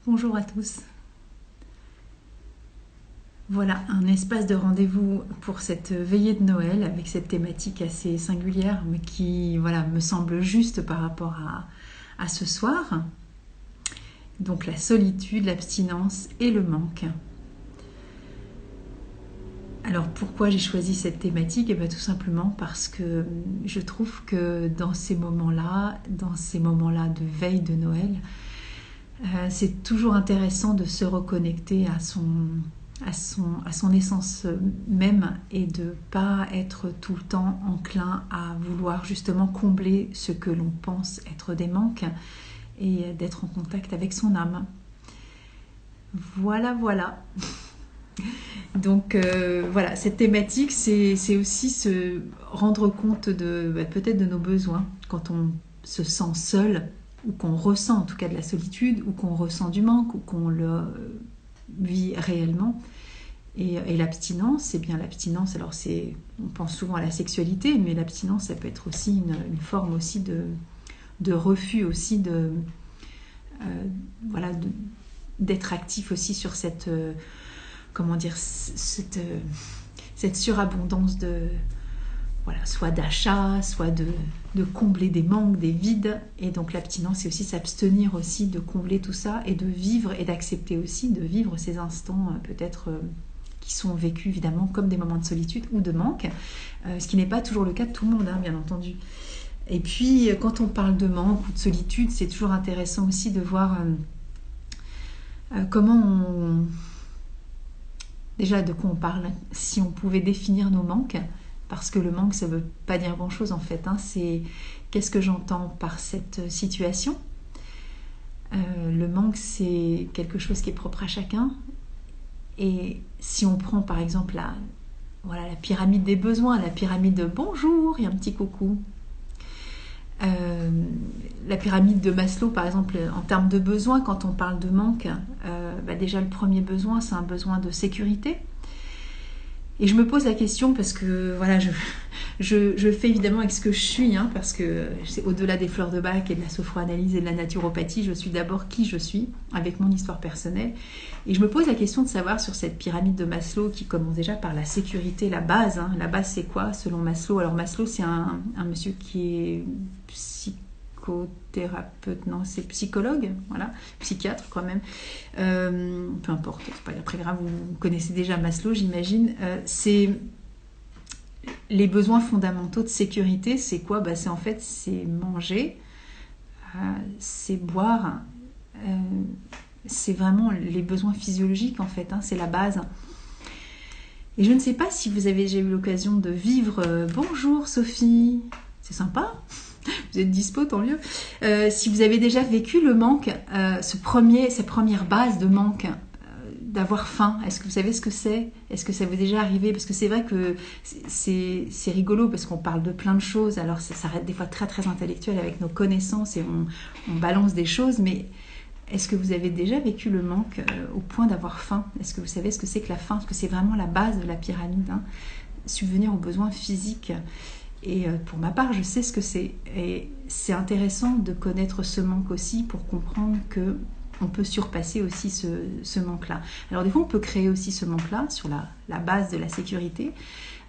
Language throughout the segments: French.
Bonjour à tous. Voilà un espace de rendez-vous pour cette veillée de Noël avec cette thématique assez singulière mais qui me semble juste par rapport à ce soir. Donc la solitude, l'abstinence et le manque. Alors pourquoi j'ai choisi cette thématique? Et bien tout simplement parce que je trouve que dans ces moments-là de veille de Noël, c'est toujours intéressant de se reconnecter à son essence même et de ne pas être tout le temps enclin à vouloir justement combler ce que l'on pense être des manques et d'être en contact avec son âme. Voilà. Donc cette thématique, c'est aussi se rendre compte peut-être de nos besoins quand on se sent seul ou qu'on ressent en tout cas de la solitude ou qu'on ressent du manque ou qu'on le vit réellement. Et l'abstinence, c'est bien l'abstinence. Alors on pense souvent à la sexualité, mais l'abstinence, ça peut être aussi une forme aussi de refus aussi d'être actif aussi sur cette cette surabondance soit d'achat, soit de combler des manques, des vides. Et donc l'abstinence, c'est aussi s'abstenir aussi de combler tout ça et de vivre et d'accepter aussi de vivre ces instants peut-être qui sont vécus évidemment comme des moments de solitude ou de manque, ce qui n'est pas toujours le cas de tout le monde, bien entendu. Et puis quand on parle de manque ou de solitude, c'est toujours intéressant aussi de voir déjà de quoi on parle, si on pouvait définir nos manques, parce que le manque, ça ne veut pas dire grand-chose en fait. C'est qu'est-ce que j'entends par cette situation. Le manque, c'est quelque chose qui est propre à chacun. Et si on prend par exemple la pyramide des besoins, la pyramide de bonjour et un petit coucou, la pyramide de Maslow par exemple, en termes de besoins, quand on parle de manque, déjà le premier besoin, c'est un besoin de sécurité. Et je me pose la question parce que je fais évidemment avec ce que je suis, parce que c'est au-delà des fleurs de bac et de la sophroanalyse et de la naturopathie, je suis d'abord qui je suis, avec mon histoire personnelle. Et je me pose la question de savoir sur cette pyramide de Maslow qui commence déjà par la sécurité, la base. La base, c'est quoi selon Maslow? Alors Maslow, c'est un monsieur qui est psychothérapeute, non, c'est psychologue, psychiatre quand même. Peu importe, c'est pas très grave, vous connaissez déjà Maslow, j'imagine. C'est les besoins fondamentaux de sécurité, c'est quoi? C'est manger, c'est boire, c'est vraiment les besoins physiologiques en fait, c'est la base. Et je ne sais pas si vous avez déjà eu l'occasion de vivre bonjour Sophie, c'est sympa, vous êtes dispo, tant mieux. Si vous avez déjà vécu le manque, cette première base de manque, d'avoir faim, est-ce que vous savez ce que c'est? Est-ce que ça vous est déjà arrivé? Parce que c'est vrai que c'est rigolo parce qu'on parle de plein de choses, alors ça reste des fois très très intellectuel avec nos connaissances et on balance des choses, mais est-ce que vous avez déjà vécu le manque au point d'avoir faim? Est-ce que vous savez ce que c'est que la faim? Parce que c'est vraiment la base de la pyramide, subvenir aux besoins physiques. Et pour ma part, je sais ce que c'est. Et c'est intéressant de connaître ce manque aussi pour comprendre que on peut surpasser aussi ce manque-là. Alors des fois, on peut créer aussi ce manque-là sur la base de la sécurité,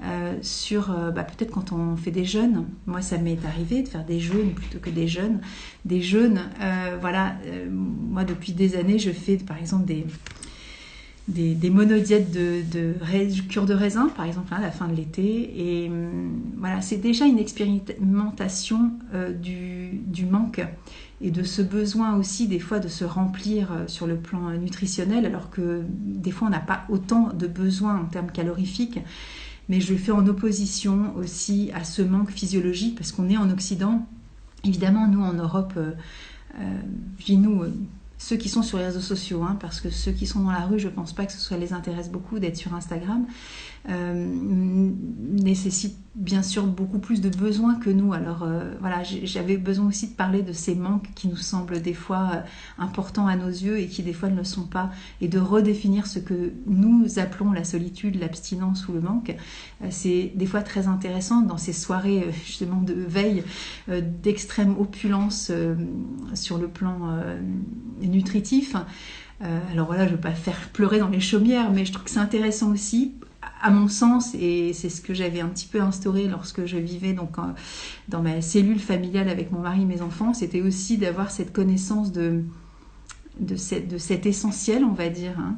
peut-être quand on fait des jeûnes. Moi, ça m'est arrivé de faire des jeûnes plutôt que des jeûnes. Des jeûnes, moi, depuis des années, je fais par exemple des monodiètes de cure de raisin, par exemple, à la fin de l'été. Et c'est déjà une expérimentation du manque et de ce besoin aussi des fois de se remplir sur le plan nutritionnel, alors que des fois on n'a pas autant de besoins en termes calorifiques, mais je le fais en opposition aussi à ce manque physiologique, parce qu'on est en Occident, évidemment nous en Europe, ceux qui sont sur les réseaux sociaux, parce que ceux qui sont dans la rue, je ne pense pas que ce soit les intéresse beaucoup d'être sur Instagram, nécessitent bien sûr beaucoup plus de besoins que nous. Alors voilà, j'avais besoin aussi de parler de ces manques qui nous semblent des fois importants à nos yeux et qui des fois ne le sont pas, et de redéfinir ce que nous appelons la solitude, l'abstinence ou le manque. C'est des fois très intéressant dans ces soirées justement de veille d'extrême opulence sur le plan nutritif. Alors voilà, je ne veux pas faire pleurer dans les chaumières, mais je trouve que c'est intéressant aussi, à mon sens, et c'est ce que j'avais un petit peu instauré lorsque je vivais donc dans ma cellule familiale avec mon mari et mes enfants, c'était aussi d'avoir cette connaissance de cet essentiel, on va dire, hein,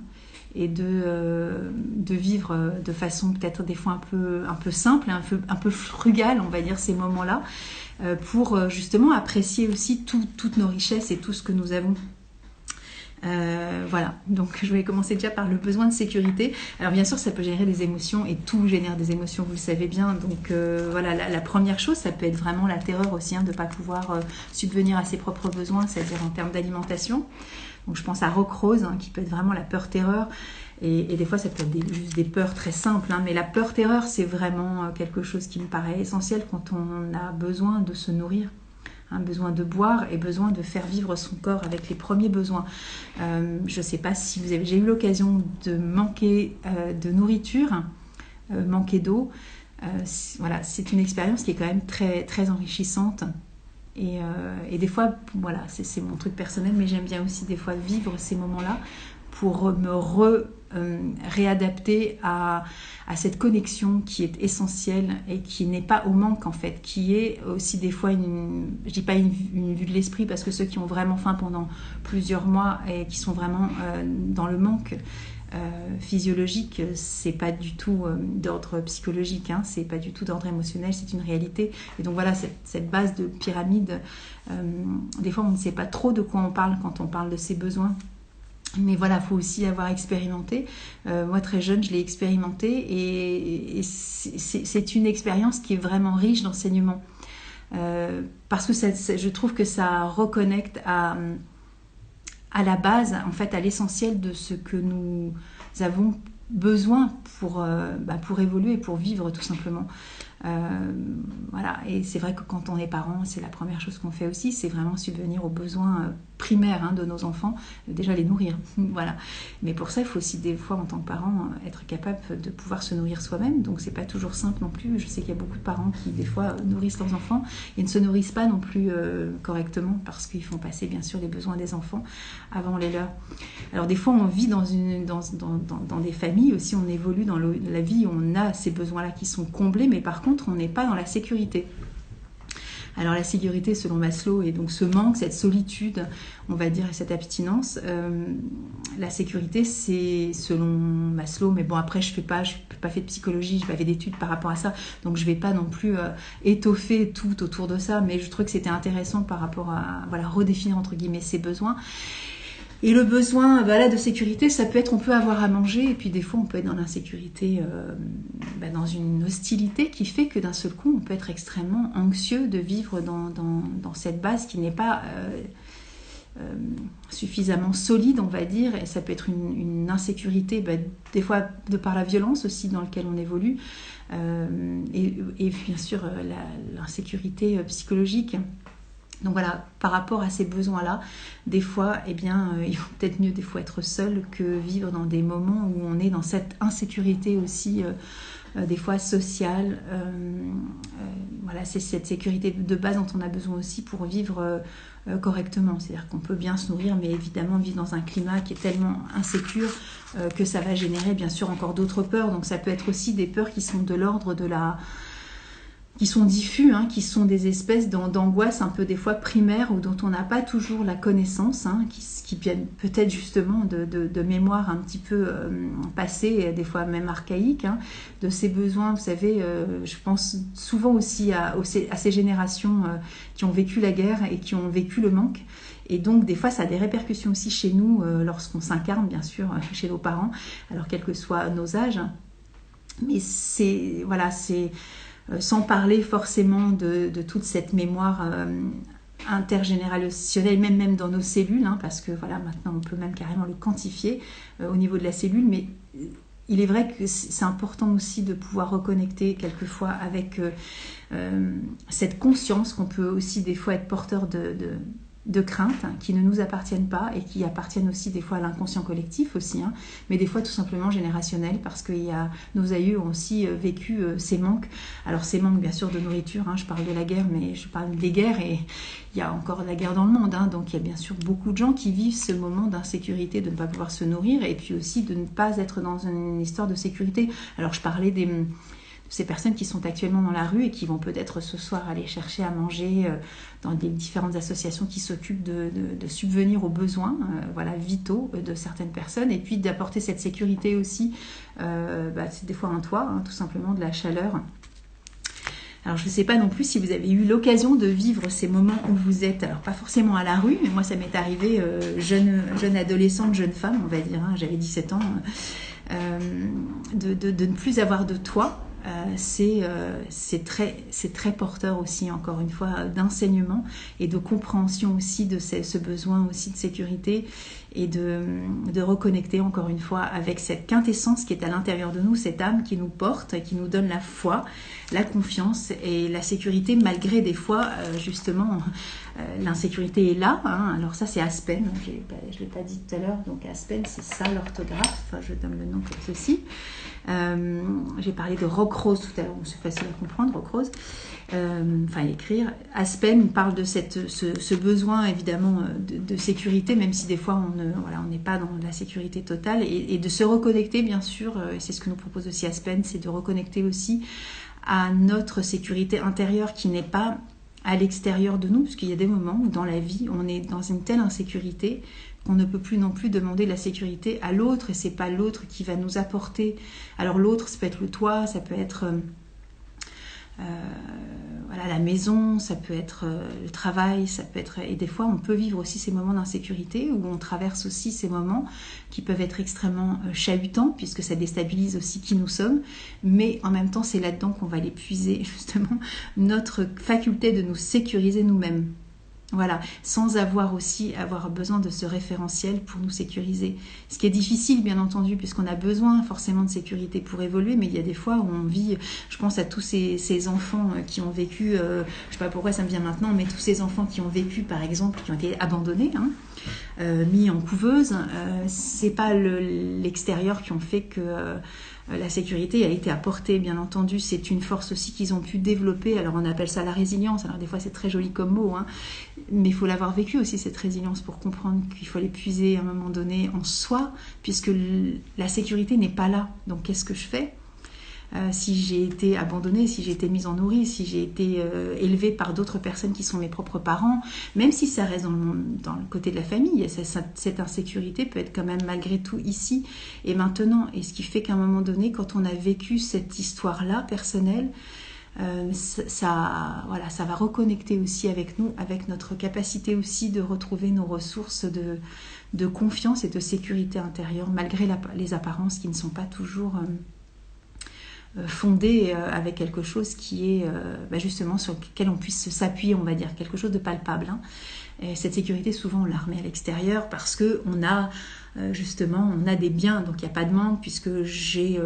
et de vivre de façon peut-être des fois un peu simple, un peu frugale, on va dire, ces moments-là, pour justement apprécier aussi toutes nos richesses et tout ce que nous avons. Voilà, donc je vais commencer déjà par le besoin de sécurité. Alors bien sûr, ça peut générer des émotions, et tout génère des émotions, vous le savez bien. Donc voilà, la première chose, ça peut être vraiment la terreur aussi, hein, de ne pas pouvoir subvenir à ses propres besoins, c'est-à-dire en termes d'alimentation. Donc je pense à Rock Rose, hein, qui peut être vraiment la peur-terreur. Et des fois, ça peut être juste des peurs très simples, hein, mais la peur-terreur, c'est vraiment quelque chose qui me paraît essentiel quand on a besoin de se nourrir. Besoin de boire et besoin de faire vivre son corps avec les premiers besoins. Je ne sais pas si vous avez déjà eu l'occasion de manquer de nourriture, manquer d'eau. Voilà, c'est une expérience qui est quand même très, très enrichissante. Et des fois, voilà, c'est mon truc personnel, mais j'aime bien aussi des fois vivre ces moments-là pour me réadapter à cette connexion qui est essentielle et qui n'est pas au manque en fait, qui est aussi des fois je dis pas une vue de l'esprit, parce que ceux qui ont vraiment faim pendant plusieurs mois et qui sont vraiment dans le manque physiologique, c'est pas du tout d'ordre psychologique, hein, c'est pas du tout d'ordre émotionnel, c'est une réalité. Et donc voilà, cette base de pyramide, des fois on ne sait pas trop de quoi on parle quand on parle de ses besoins. Mais voilà, il faut aussi avoir expérimenté. Moi, très jeune, je l'ai expérimenté, et c'est une expérience qui est vraiment riche d'enseignements. Parce que je trouve que ça reconnecte à la base, en fait, à l'essentiel de ce que nous avons besoin pour évoluer, pour vivre tout simplement. Voilà, et c'est vrai que quand on est parent, c'est la première chose qu'on fait aussi, c'est vraiment subvenir aux besoins primaires, hein, de nos enfants, déjà les nourrir. Voilà. Mais pour ça, il faut aussi des fois en tant que parent être capable de pouvoir se nourrir soi-même, donc c'est pas toujours simple non plus. Je sais qu'il y a beaucoup de parents qui des fois nourrissent leurs enfants et ne se nourrissent pas non plus correctement, parce qu'ils font passer bien sûr les besoins des enfants avant les leurs. Alors des fois on vit dans des familles aussi, on évolue dans la vie, on a ces besoins-là qui sont comblés, mais par contre on n'est pas dans la sécurité. Alors la sécurité selon Maslow, et donc ce manque, cette solitude, on va dire, et cette abstinence, la sécurité c'est selon Maslow, mais bon après je n'ai pas fait de psychologie, je n'ai pas fait d'études par rapport à ça, donc je ne vais pas non plus étoffer tout autour de ça, mais je trouve que c'était intéressant par rapport à redéfinir entre guillemets ses besoins. Et le besoin de sécurité, ça peut être, on peut avoir à manger, et puis des fois on peut être dans l'insécurité, dans une hostilité qui fait que d'un seul coup on peut être extrêmement anxieux de vivre dans cette base qui n'est pas suffisamment solide, on va dire, et ça peut être une insécurité, des fois de par la violence aussi dans laquelle on évolue, et bien sûr l'insécurité psychologique. Donc voilà, par rapport à ces besoins-là, des fois, il faut peut-être mieux des fois être seul que vivre dans des moments où on est dans cette insécurité aussi, des fois sociale. Voilà, c'est cette sécurité de base dont on a besoin aussi pour vivre correctement. C'est-à-dire qu'on peut bien se nourrir, mais évidemment vivre dans un climat qui est tellement insécure que ça va générer bien sûr encore d'autres peurs. Donc ça peut être aussi des peurs qui sont de l'ordre qui sont diffus, hein, qui sont des espèces d'angoisses un peu des fois primaires ou dont on n'a pas toujours la connaissance, hein, qui viennent peut-être justement de mémoires un petit peu passées, des fois même archaïques, hein, de ces besoins. Vous savez, je pense souvent aussi à ces générations qui ont vécu la guerre et qui ont vécu le manque. Et donc, des fois, ça a des répercussions aussi chez nous, lorsqu'on s'incarne, bien sûr, chez nos parents, alors quels que soient nos âges. Mais c'est sans parler forcément de toute cette mémoire intergénérationnelle, même dans nos cellules, hein, parce que voilà, maintenant on peut même carrément le quantifier au niveau de la cellule, mais il est vrai que c'est important aussi de pouvoir reconnecter quelquefois avec cette conscience qu'on peut aussi des fois être porteur de craintes qui ne nous appartiennent pas et qui appartiennent aussi des fois à l'inconscient collectif aussi, hein, mais des fois tout simplement générationnel parce que nos aïeux ont aussi vécu ces manques. Alors ces manques bien sûr de nourriture, hein, je parle de la guerre, mais je parle des guerres et il y a encore de la guerre dans le monde, hein, donc il y a bien sûr beaucoup de gens qui vivent ce moment d'insécurité, de ne pas pouvoir se nourrir et puis aussi de ne pas être dans une histoire de sécurité. Alors je parlais de ces personnes qui sont actuellement dans la rue et qui vont peut-être ce soir aller chercher à manger dans des différentes associations qui s'occupent de subvenir aux besoins vitaux de certaines personnes et puis d'apporter cette sécurité aussi, c'est des fois un toit, hein, tout simplement de la chaleur. Alors je ne sais pas non plus si vous avez eu l'occasion de vivre ces moments où vous êtes, alors pas forcément à la rue, mais moi ça m'est arrivé jeune adolescente, jeune femme on va dire, hein, j'avais 17 ans, de ne plus avoir de toit. C'est très porteur aussi, encore une fois, d'enseignement et de compréhension aussi de ce besoin aussi de sécurité et de reconnecter encore une fois avec cette quintessence qui est à l'intérieur de nous, cette âme qui nous porte, qui nous donne la foi, la confiance et la sécurité malgré des fois justement l'insécurité est là, hein. Alors ça c'est Aspen, je ne l'ai pas dit tout à l'heure, donc Aspen c'est ça l'orthographe, je donne le nom pour ceci. J'ai parlé de Rock Rose tout à l'heure, c'est facile à comprendre, Rock Rose, écrire. Aspen parle de ce besoin évidemment de sécurité, même si des fois on n'est pas dans la sécurité totale, et de se reconnecter bien sûr, et c'est ce que nous propose aussi Aspen, c'est de reconnecter aussi à notre sécurité intérieure qui n'est pas à l'extérieur de nous, parce qu'il y a des moments où dans la vie on est dans une telle insécurité qu'on ne peut plus non plus demander la sécurité à l'autre, et c'est pas l'autre qui va nous apporter. Alors l'autre, ça peut être le toit, ça peut être la maison, ça peut être le travail, ça peut être, et des fois on peut vivre aussi ces moments d'insécurité où on traverse aussi ces moments qui peuvent être extrêmement chahutants puisque ça déstabilise aussi qui nous sommes, mais en même temps c'est là-dedans qu'on va aller puiser justement notre faculté de nous sécuriser nous-mêmes. Voilà, sans avoir besoin de ce référentiel pour nous sécuriser. Ce qui est difficile, bien entendu, puisqu'on a besoin forcément de sécurité pour évoluer, mais il y a des fois où on vit, je pense à tous ces enfants qui ont vécu, je ne sais pas pourquoi ça me vient maintenant, mais tous ces enfants qui ont vécu, par exemple, qui ont été abandonnés, mis en couveuse, c'est pas l'extérieur qui ont fait que la sécurité a été apportée, bien entendu, c'est une force aussi qu'ils ont pu développer. Alors on appelle ça la résilience, alors des fois c'est très joli comme mot, hein, mais il faut l'avoir vécu aussi cette résilience pour comprendre qu'il faut l'épuiser à un moment donné en soi, puisque la sécurité n'est pas là. Donc qu'est-ce que je fais ? Si j'ai été abandonnée, si j'ai été mise en nourrice, si j'ai été élevée par d'autres personnes qui sont mes propres parents, même si ça reste dans le côté de la famille, cette insécurité peut être quand même malgré tout ici et maintenant. Et ce qui fait qu'à un moment donné, quand on a vécu cette histoire-là personnelle, ça va reconnecter aussi avec nous, avec notre capacité aussi de retrouver nos ressources de confiance et de sécurité intérieure, malgré les apparences qui ne sont pas toujours fondée avec quelque chose qui est justement sur lequel on puisse s'appuyer, on va dire, quelque chose de palpable. Hein. Et cette sécurité, souvent, on la remet à l'extérieur parce qu'on a on a des biens, donc il n'y a pas de manque puisque j'ai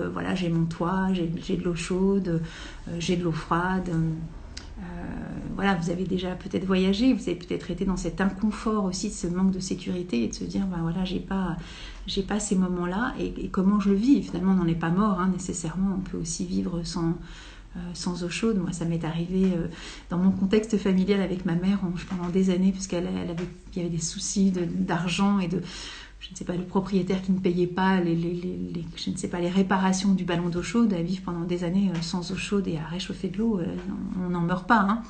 mon toit, j'ai de l'eau chaude, j'ai de l'eau froide. Vous avez déjà peut-être voyagé, vous avez peut-être été dans cet inconfort aussi de ce manque de sécurité et de se dire j'ai pas ces moments-là et comment je le vis. Finalement, on n'en est pas mort, hein, nécessairement. On peut aussi vivre sans eau chaude. Moi, ça m'est arrivé dans mon contexte familial avec ma mère pendant des années, puisqu'il y avait des soucis d'argent et de, je ne sais pas, le propriétaire qui ne payait pas les réparations du ballon d'eau chaude, à vivre pendant des années sans eau chaude et à réchauffer de l'eau. On n'en meurt pas, hein.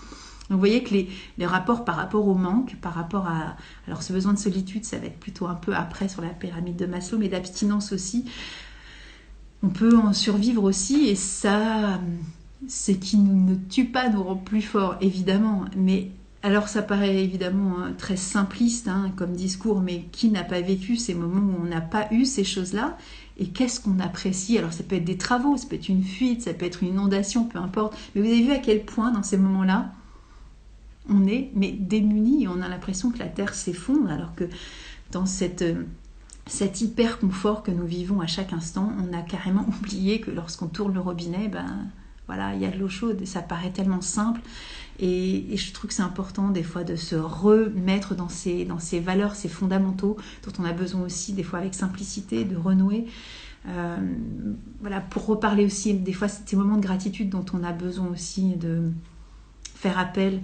Donc vous voyez que les rapports par rapport au manque, par rapport à... Alors ce besoin de solitude, ça va être plutôt un peu après sur la pyramide de Maslow, mais d'abstinence aussi. On peut en survivre aussi, et ça, ce qui ne tue pas nous rend plus forts, évidemment. Mais alors ça paraît évidemment très simpliste comme discours, mais qui n'a pas vécu ces moments où on n'a pas eu ces choses-là ? Et qu'est-ce qu'on apprécie ? Alors ça peut être des travaux, ça peut être une fuite, ça peut être une inondation, peu importe. Mais vous avez vu à quel point dans ces moments-là, on est démunis et on a l'impression que la terre s'effondre, alors que dans cette cet hyper confort que nous vivons à chaque instant, on a carrément oublié que lorsqu'on tourne le robinet, voilà, il y a de l'eau chaude et ça paraît tellement simple. Et je trouve que c'est important des fois de se remettre dans ces valeurs, ces fondamentaux dont on a besoin aussi des fois avec simplicité, de renouer. Voilà, pour reparler aussi des fois ces moments de gratitude dont on a besoin aussi de faire appel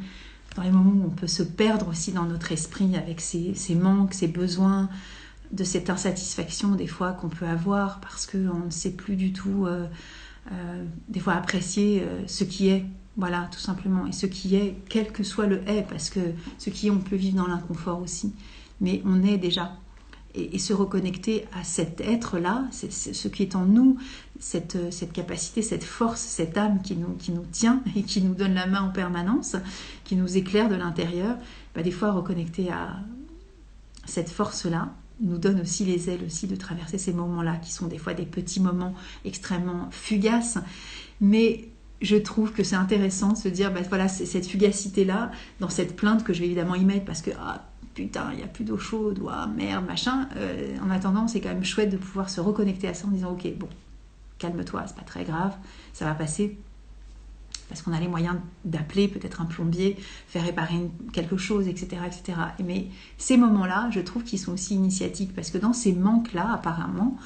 dans les moments où on peut se perdre aussi dans notre esprit avec ces manques, ces besoins, de cette insatisfaction des fois qu'on peut avoir parce qu'on ne sait plus du tout des fois apprécier ce qui est, voilà, tout simplement. Et ce qui est, quel que soit le est, parce que ce qui est, on peut vivre dans l'inconfort aussi, mais on est déjà. Et se reconnecter à cet être-là, c'est ce qui est en nous, cette capacité, cette force, cette âme qui nous tient et qui nous donne la main en permanence, qui nous éclaire de l'intérieur, des fois reconnecter à cette force-là, nous donne aussi les ailes aussi de traverser ces moments-là, qui sont des fois des petits moments extrêmement fugaces, mais je trouve que c'est intéressant de se dire, voilà, c'est cette fugacité-là, dans cette plainte que je vais évidemment y mettre, parce que, putain, il n'y a plus d'eau chaude, ou merde, machin, en attendant, c'est quand même chouette de pouvoir se reconnecter à ça en disant, ok, bon, calme-toi, c'est pas très grave, ça va passer, parce qu'on a les moyens d'appeler peut-être un plombier, faire réparer quelque chose, etc., etc. Mais ces moments-là, je trouve qu'ils sont aussi initiatiques, parce que dans ces manques-là, apparemment,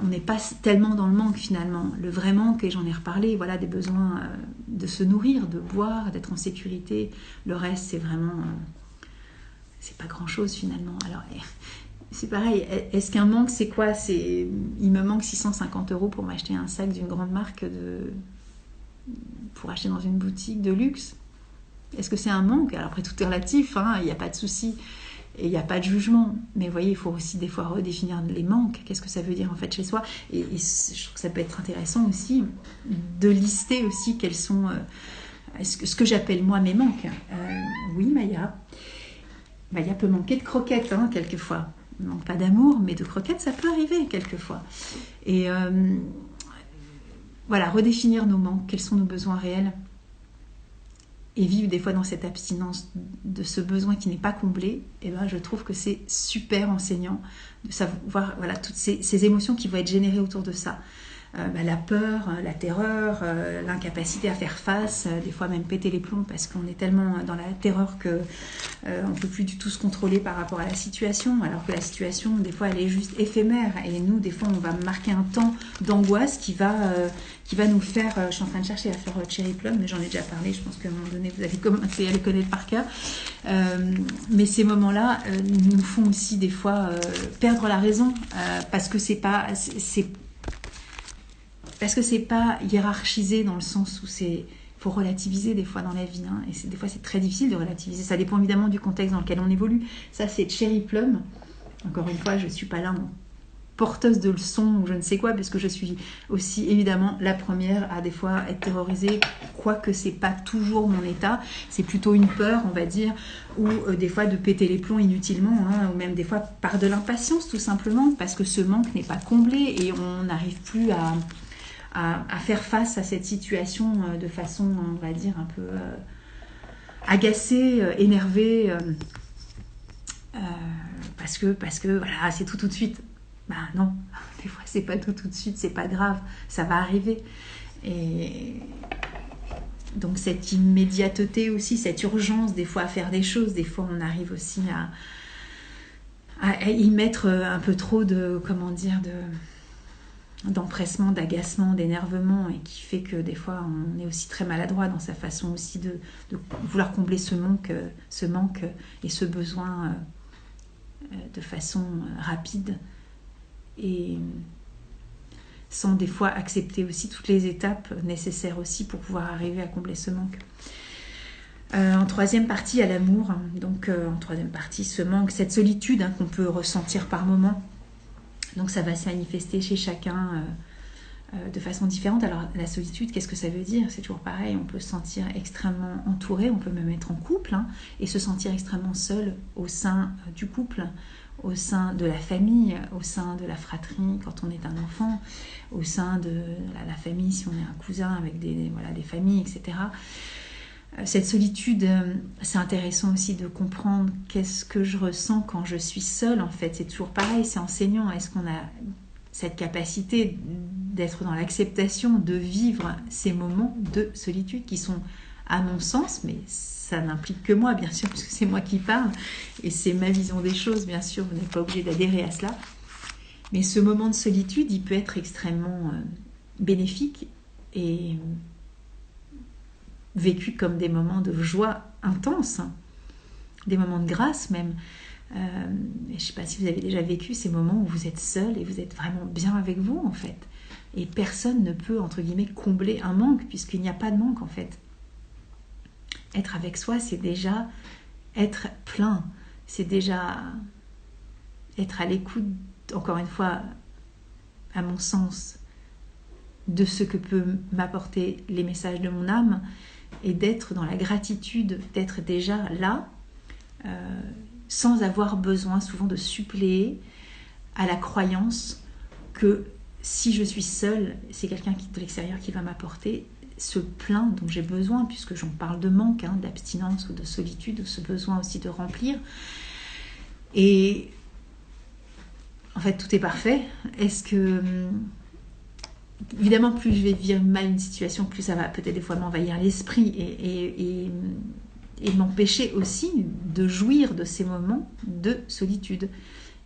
on n'est pas tellement dans le manque finalement. Le vrai manque, et j'en ai reparlé, voilà, des besoins de se nourrir, de boire, d'être en sécurité. Le reste, c'est vraiment... c'est pas grand-chose finalement. Alors, c'est pareil, est-ce qu'un manque, c'est quoi ? Il me manque 650 € pour m'acheter un sac d'une grande marque pour acheter dans une boutique de luxe. Est-ce que c'est un manque ? Alors après, tout est relatif, il n'y a pas de souci et il n'y a pas de jugement. Mais vous voyez, il faut aussi des fois redéfinir les manques. Qu'est-ce que ça veut dire en fait chez soi ? Et je trouve que ça peut être intéressant aussi de lister aussi quels sont ce que j'appelle moi mes manques. Oui, Maya. Maya peut manquer de croquettes quelquefois. Il ne manque pas d'amour, mais de croquettes, ça peut arriver quelquefois. Et voilà, redéfinir nos manques, quels sont nos besoins réels, et vivre des fois dans cette abstinence de ce besoin qui n'est pas comblé, je trouve que c'est super enseignant de savoir toutes ces émotions qui vont être générées autour de ça. La peur, la terreur, l'incapacité à faire face, des fois même péter les plombs parce qu'on est tellement dans la terreur qu'on ne peut plus du tout se contrôler par rapport à la situation, alors que la situation, des fois, elle est juste éphémère. Et nous, des fois, on va marquer un temps d'angoisse qui va nous faire... je suis en train de chercher à faire Cherry Plum, mais j'en ai déjà parlé, je pense qu'à un moment donné, vous avez commencé à les connaître par cœur. Mais ces moments-là nous font aussi, des fois, perdre la raison, parce que c'est pas hiérarchisé dans le sens où il faut relativiser des fois dans la vie. Et des fois, c'est très difficile de relativiser. Ça dépend évidemment du contexte dans lequel on évolue. Ça, c'est Cherry Plum. Encore une fois, je ne suis pas là en porteuse de leçons ou je ne sais quoi, parce que je suis aussi évidemment la première à des fois être terrorisée, quoique c'est pas toujours mon état, c'est plutôt une peur, on va dire, ou des fois de péter les plombs inutilement, ou même des fois par de l'impatience tout simplement, parce que ce manque n'est pas comblé et on n'arrive plus à faire face à cette situation de façon, on va dire, un peu agacée, énervée, parce que voilà, c'est tout de suite. Non, des fois c'est pas tout de suite, c'est pas grave, ça va arriver. Et donc cette immédiateté aussi, cette urgence des fois à faire des choses, des fois on arrive aussi à y mettre un peu trop d'empressement, d'agacement, d'énervement, et qui fait que des fois on est aussi très maladroit dans sa façon aussi de vouloir combler ce manque et ce besoin de façon rapide, et sans des fois accepter aussi toutes les étapes nécessaires aussi pour pouvoir arriver à combler ce manque. En troisième partie, à l'amour. Donc en troisième partie, ce manque, cette solitude qu'on peut ressentir par moments. Donc ça va se manifester chez chacun de façon différente. Alors la solitude, qu'est-ce que ça veut dire ? C'est toujours pareil, on peut se sentir extrêmement entouré, on peut même être en couple et se sentir extrêmement seul au sein du couple, au sein de la famille, au sein de la fratrie quand on est un enfant, au sein de la famille si on est un cousin avec des familles, etc. Cette solitude, c'est intéressant aussi de comprendre qu'est-ce que je ressens quand je suis seule. En fait, c'est toujours pareil, c'est enseignant. Est-ce qu'on a cette capacité d'être dans l'acceptation, de vivre ces moments de solitude qui sont, à mon sens, mais ça n'implique que moi, bien sûr, parce que c'est moi qui parle, et c'est ma vision des choses, bien sûr, vous n'êtes pas obligé d'adhérer à cela. Mais ce moment de solitude, il peut être extrêmement bénéfique et vécu comme des moments de joie intense, des moments de grâce même. Je ne sais pas si vous avez déjà vécu ces moments où vous êtes seul et vous êtes vraiment bien avec vous en fait. Et personne ne peut, entre guillemets, combler un manque puisqu'il n'y a pas de manque en fait. Être avec soi, c'est déjà être plein. C'est déjà être à l'écoute, encore une fois, à mon sens, de ce que peut m'apporter les messages de mon âme et d'être dans la gratitude, d'être déjà là, sans avoir besoin souvent de suppléer à la croyance que si je suis seule, c'est quelqu'un de l'extérieur qui va m'apporter ce plein dont j'ai besoin, puisque j'en parle de manque, d'abstinence ou de solitude, ce besoin aussi de remplir. Et en fait, tout est parfait. Est-ce que... Évidemment, plus je vais vivre mal une situation, plus ça va peut-être des fois m'envahir l'esprit et m'empêcher aussi de jouir de ces moments de solitude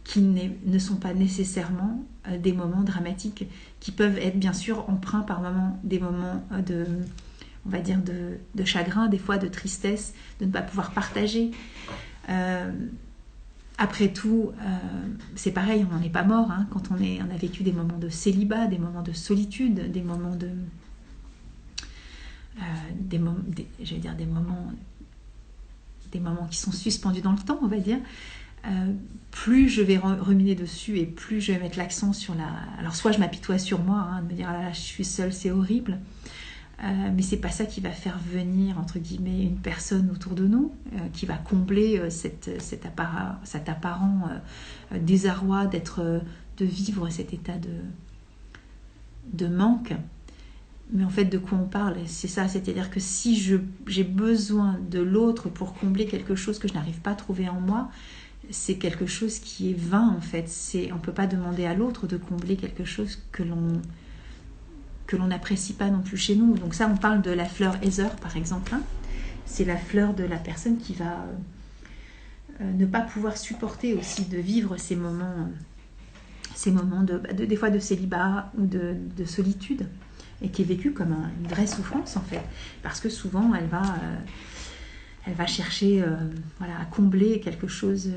qui ne sont pas nécessairement des moments dramatiques, qui peuvent être bien sûr empreints par moments, des moments de, on va dire, de chagrin, des fois de tristesse, de ne pas pouvoir partager. Après tout, c'est pareil, on n'en est pas mort quand on a vécu des moments de célibat, des moments de solitude, des moments des moments qui sont suspendus dans le temps, on va dire. Plus je vais ruminer dessus et plus je vais mettre l'accent sur la... Alors soit je m'apitoie sur moi, de me dire ah là, je suis seule, c'est horrible. Mais c'est pas ça qui va faire venir entre guillemets une personne autour de nous qui va combler cet apparent désarroi de vivre cet état de manque. Mais en fait, de quoi on parle, c'est ça, c'est-à-dire que si j'ai besoin de l'autre pour combler quelque chose que je n'arrive pas à trouver en moi, c'est quelque chose qui est vain en fait. On ne peut pas demander à l'autre de combler quelque chose que l'on n'apprécie pas non plus chez nous. Donc ça, on parle de la fleur Heather par exemple. C'est la fleur de la personne qui va ne pas pouvoir supporter aussi de vivre ces moments des fois de célibat ou de solitude, et qui est vécue comme une vraie souffrance en fait, parce que souvent elle va chercher à combler quelque chose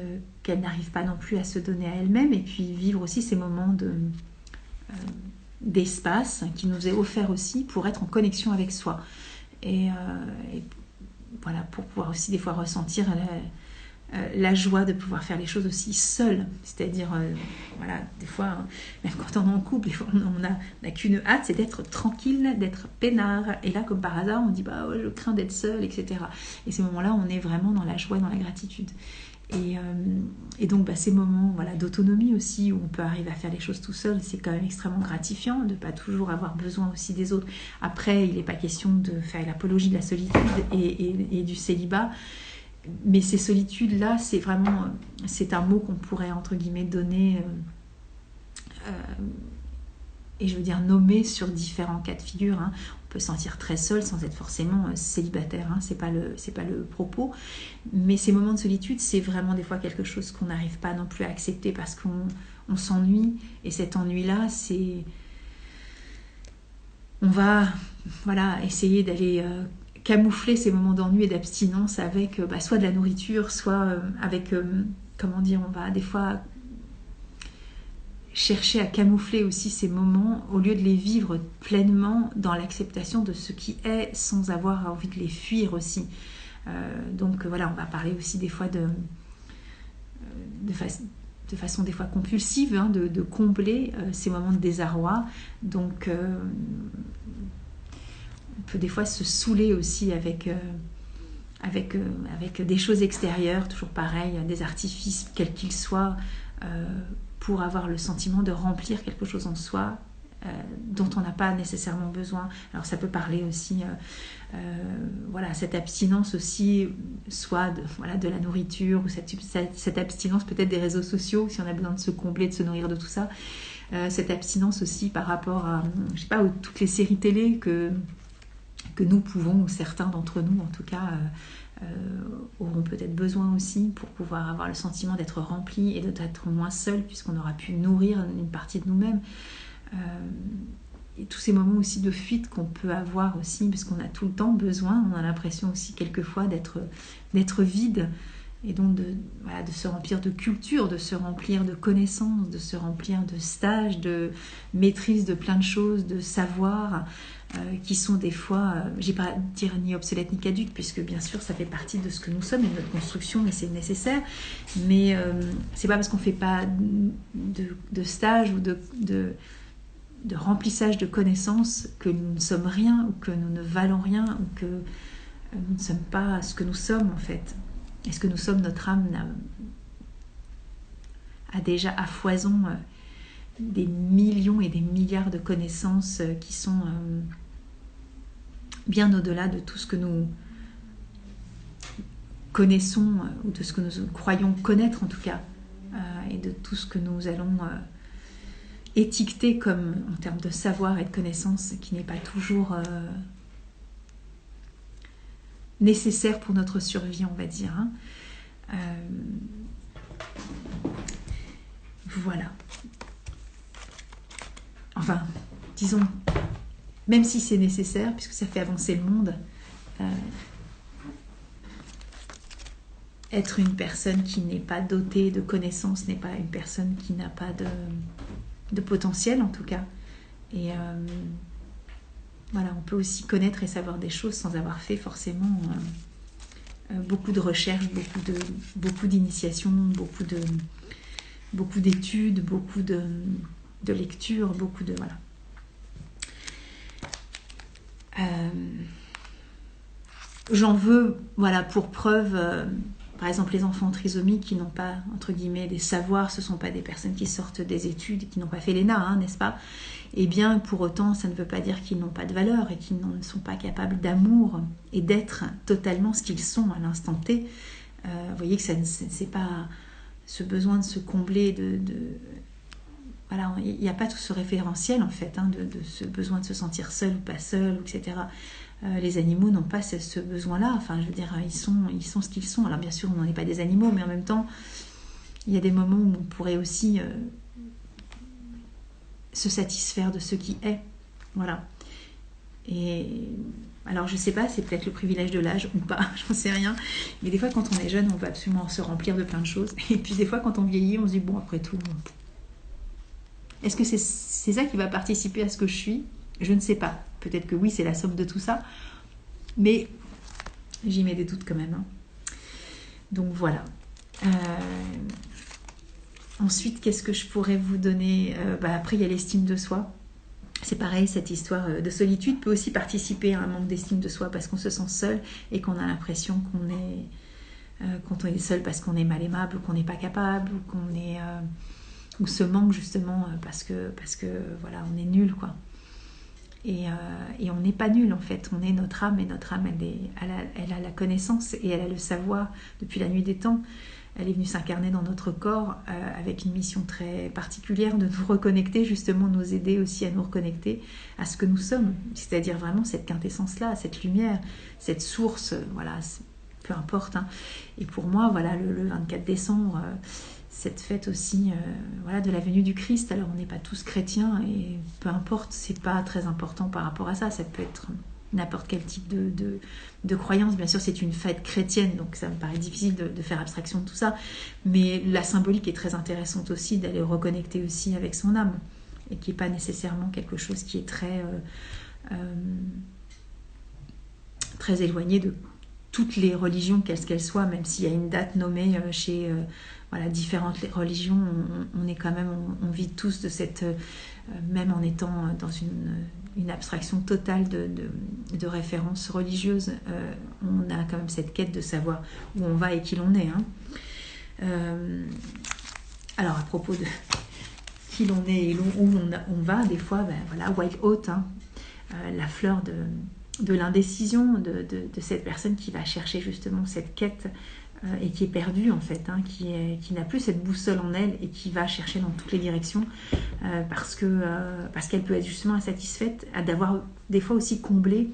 qu'elle n'arrive pas non plus à se donner à elle-même, et puis vivre aussi ces moments d'espace qui nous est offert aussi pour être en connexion avec soi et voilà, pour pouvoir aussi des fois ressentir la joie de pouvoir faire les choses aussi seule, c'est-à-dire des fois même quand on est en couple, des fois on n'a qu'une hâte, c'est d'être tranquille, d'être peinard, et là comme par hasard on dit je crains d'être seule, etc. Et ces moments-là on est vraiment dans la joie, dans la gratitude, et donc ces moments d'autonomie aussi, où on peut arriver à faire les choses tout seul, c'est quand même extrêmement gratifiant de ne pas toujours avoir besoin aussi des autres. Après, il n'est pas question de faire l'apologie de la solitude et du célibat, mais ces solitudes-là, c'est un mot qu'on pourrait entre guillemets donner et je veux dire nommer sur différents cas de figure. On peut se sentir très seul sans être forcément célibataire, c'est pas le propos, mais ces moments de solitude, c'est vraiment des fois quelque chose qu'on n'arrive pas non plus à accepter parce qu'on s'ennuie, et cet ennui-là, on va essayer d'aller camoufler ces moments d'ennui et d'abstinence avec soit de la nourriture, soit avec on va des fois chercher à camoufler aussi ces moments au lieu de les vivre pleinement dans l'acceptation de ce qui est, sans avoir envie de les fuir aussi. Donc on va parler aussi des fois de façon des fois compulsive de combler ces moments de désarroi. Donc on peut des fois se saouler aussi avec des choses extérieures, toujours pareil, des artifices quels qu'ils soient, pour avoir le sentiment de remplir quelque chose en soi, dont on n'a pas nécessairement besoin. Alors ça peut parler aussi, voilà, cette abstinence aussi, soit de la nourriture, ou cette abstinence peut-être des réseaux sociaux, si on a besoin de se combler, de se nourrir de tout ça. Cette abstinence aussi par rapport à, je sais pas, toutes les séries télé que nous pouvons, ou certains d'entre nous en tout cas, auront peut-être besoin aussi pour pouvoir avoir le sentiment d'être remplis et d'être moins seul, puisqu'on aura pu nourrir une partie de nous-mêmes. Et tous ces moments aussi de fuite qu'on peut avoir aussi, parce qu'on a tout le temps besoin, on a l'impression aussi quelquefois d'être vide, et donc de se remplir de culture, de se remplir de connaissances, de se remplir de stages, de maîtrise de plein de choses, de savoir, qui sont des fois, je ne vais pas dire ni obsolètes ni caduques, puisque bien sûr ça fait partie de ce que nous sommes et de notre construction, et c'est nécessaire, mais c'est pas parce qu'on ne fait pas de stage ou de remplissage de connaissances que nous ne sommes rien, ou que nous ne valons rien, ou que nous ne sommes pas ce que nous sommes en fait. Est-ce que nous sommes, notre âme a déjà à foison des millions et des milliards de connaissances qui sont bien au-delà de tout ce que nous connaissons, ou de ce que nous croyons connaître en tout cas, et de tout ce que nous allons étiqueter comme en termes de savoir et de connaissance, qui n'est pas toujours nécessaire pour notre survie, on va dire. Voilà. Enfin, disons, même si c'est nécessaire, puisque ça fait avancer le monde, être une personne qui n'est pas dotée de connaissances n'est pas une personne qui n'a pas de potentiel, en tout cas. Et voilà, on peut aussi connaître et savoir des choses sans avoir fait forcément beaucoup de recherches, beaucoup d'initiations, beaucoup d'études, beaucoup de lectures, beaucoup de... Voilà. J'en veux, voilà, pour preuve, par exemple, les enfants trisomiques qui n'ont pas, entre guillemets, des savoirs, ce ne sont pas des personnes qui sortent des études, qui n'ont pas fait l'ENA, n'est-ce pas? Et bien, pour autant, ça ne veut pas dire qu'ils n'ont pas de valeur et qu'ils ne sont pas capables d'amour et d'être totalement ce qu'ils sont à l'instant T. Vous voyez que c'est pas ce besoin de se combler, voilà, il n'y a pas tout ce référentiel, en fait, de ce besoin de se sentir seul ou pas seul, etc. Les animaux n'ont pas ce besoin-là. Enfin, je veux dire, ils sont ce qu'ils sont. Alors, bien sûr, on n'en est pas des animaux, mais en même temps, il y a des moments où on pourrait aussi se satisfaire de ce qui est. Voilà. Et alors, je sais pas, c'est peut-être le privilège de l'âge ou pas, j'en sais rien. Mais des fois, quand on est jeune, on veut absolument se remplir de plein de choses. Et puis, des fois, quand on vieillit, on se dit, bon, après tout, est-ce que c'est ça qui va participer à ce que je suis? Je ne sais pas. Peut-être que oui, c'est la somme de tout ça. Mais j'y mets des doutes quand même. Donc voilà. Ensuite, qu'est-ce que je pourrais vous donner? Après, il y a l'estime de soi. C'est pareil, cette histoire de solitude peut aussi participer à un manque d'estime de soi parce qu'on se sent seul et qu'on a l'impression qu'on est seul parce qu'on est mal aimable ou qu'on n'est pas capable ou qu'on est... ou ce manque justement parce que voilà, on est nul, quoi. Et on n'est pas nul en fait, on est notre âme, et notre âme elle a la connaissance et elle a le savoir depuis la nuit des temps. Elle est venue s'incarner dans notre corps avec une mission très particulière de nous reconnecter, justement nous aider aussi à nous reconnecter à ce que nous sommes, c'est-à-dire vraiment cette quintessence-là, cette lumière, cette source, voilà, peu importe. Et pour moi, voilà, le 24 décembre, cette fête aussi voilà, de la venue du Christ. Alors on n'est pas tous chrétiens et peu importe, c'est pas très important par rapport à ça. Ça peut être n'importe quel type de croyance. Bien sûr, c'est une fête chrétienne, donc ça me paraît difficile de faire abstraction de tout ça. Mais la symbolique est très intéressante aussi, d'aller reconnecter aussi avec son âme, et qui n'est pas nécessairement quelque chose qui est très éloigné de toutes les religions, quelles qu'elles soient, même s'il y a une date nommée chez voilà, différentes religions, on est quand même, on vit tous de cette, même en étant dans une abstraction totale de références religieuses, on a quand même cette quête de savoir où on va et qui l'on est. Alors à propos qui l'on est et où on va. Des fois, voilà, White Oat, hein, la fleur de l'indécision, de cette personne qui va chercher justement cette quête et qui est perdue en fait, hein, qui n'a plus cette boussole en elle et qui va chercher dans toutes les directions parce qu'elle peut être justement insatisfaite d'avoir des fois aussi comblé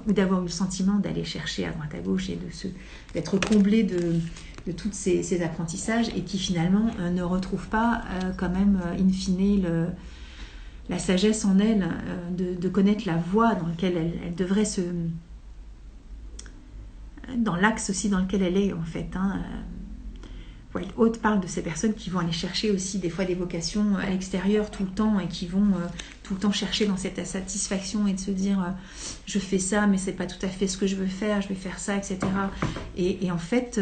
ou d'avoir eu le sentiment d'aller chercher à droite à gauche et d'être comblée de tous ces apprentissages et qui finalement ne retrouve pas quand même in fine la sagesse en elle de connaître la voie dans laquelle elle devrait dans l'axe aussi dans lequel elle est en fait, hein. White Oat parle de ces personnes qui vont aller chercher aussi des fois des vocations à l'extérieur tout le temps et qui vont tout le temps chercher dans cette insatisfaction et de se dire je fais ça mais c'est pas tout à fait ce que je veux faire, je vais faire ça, etc. Et en fait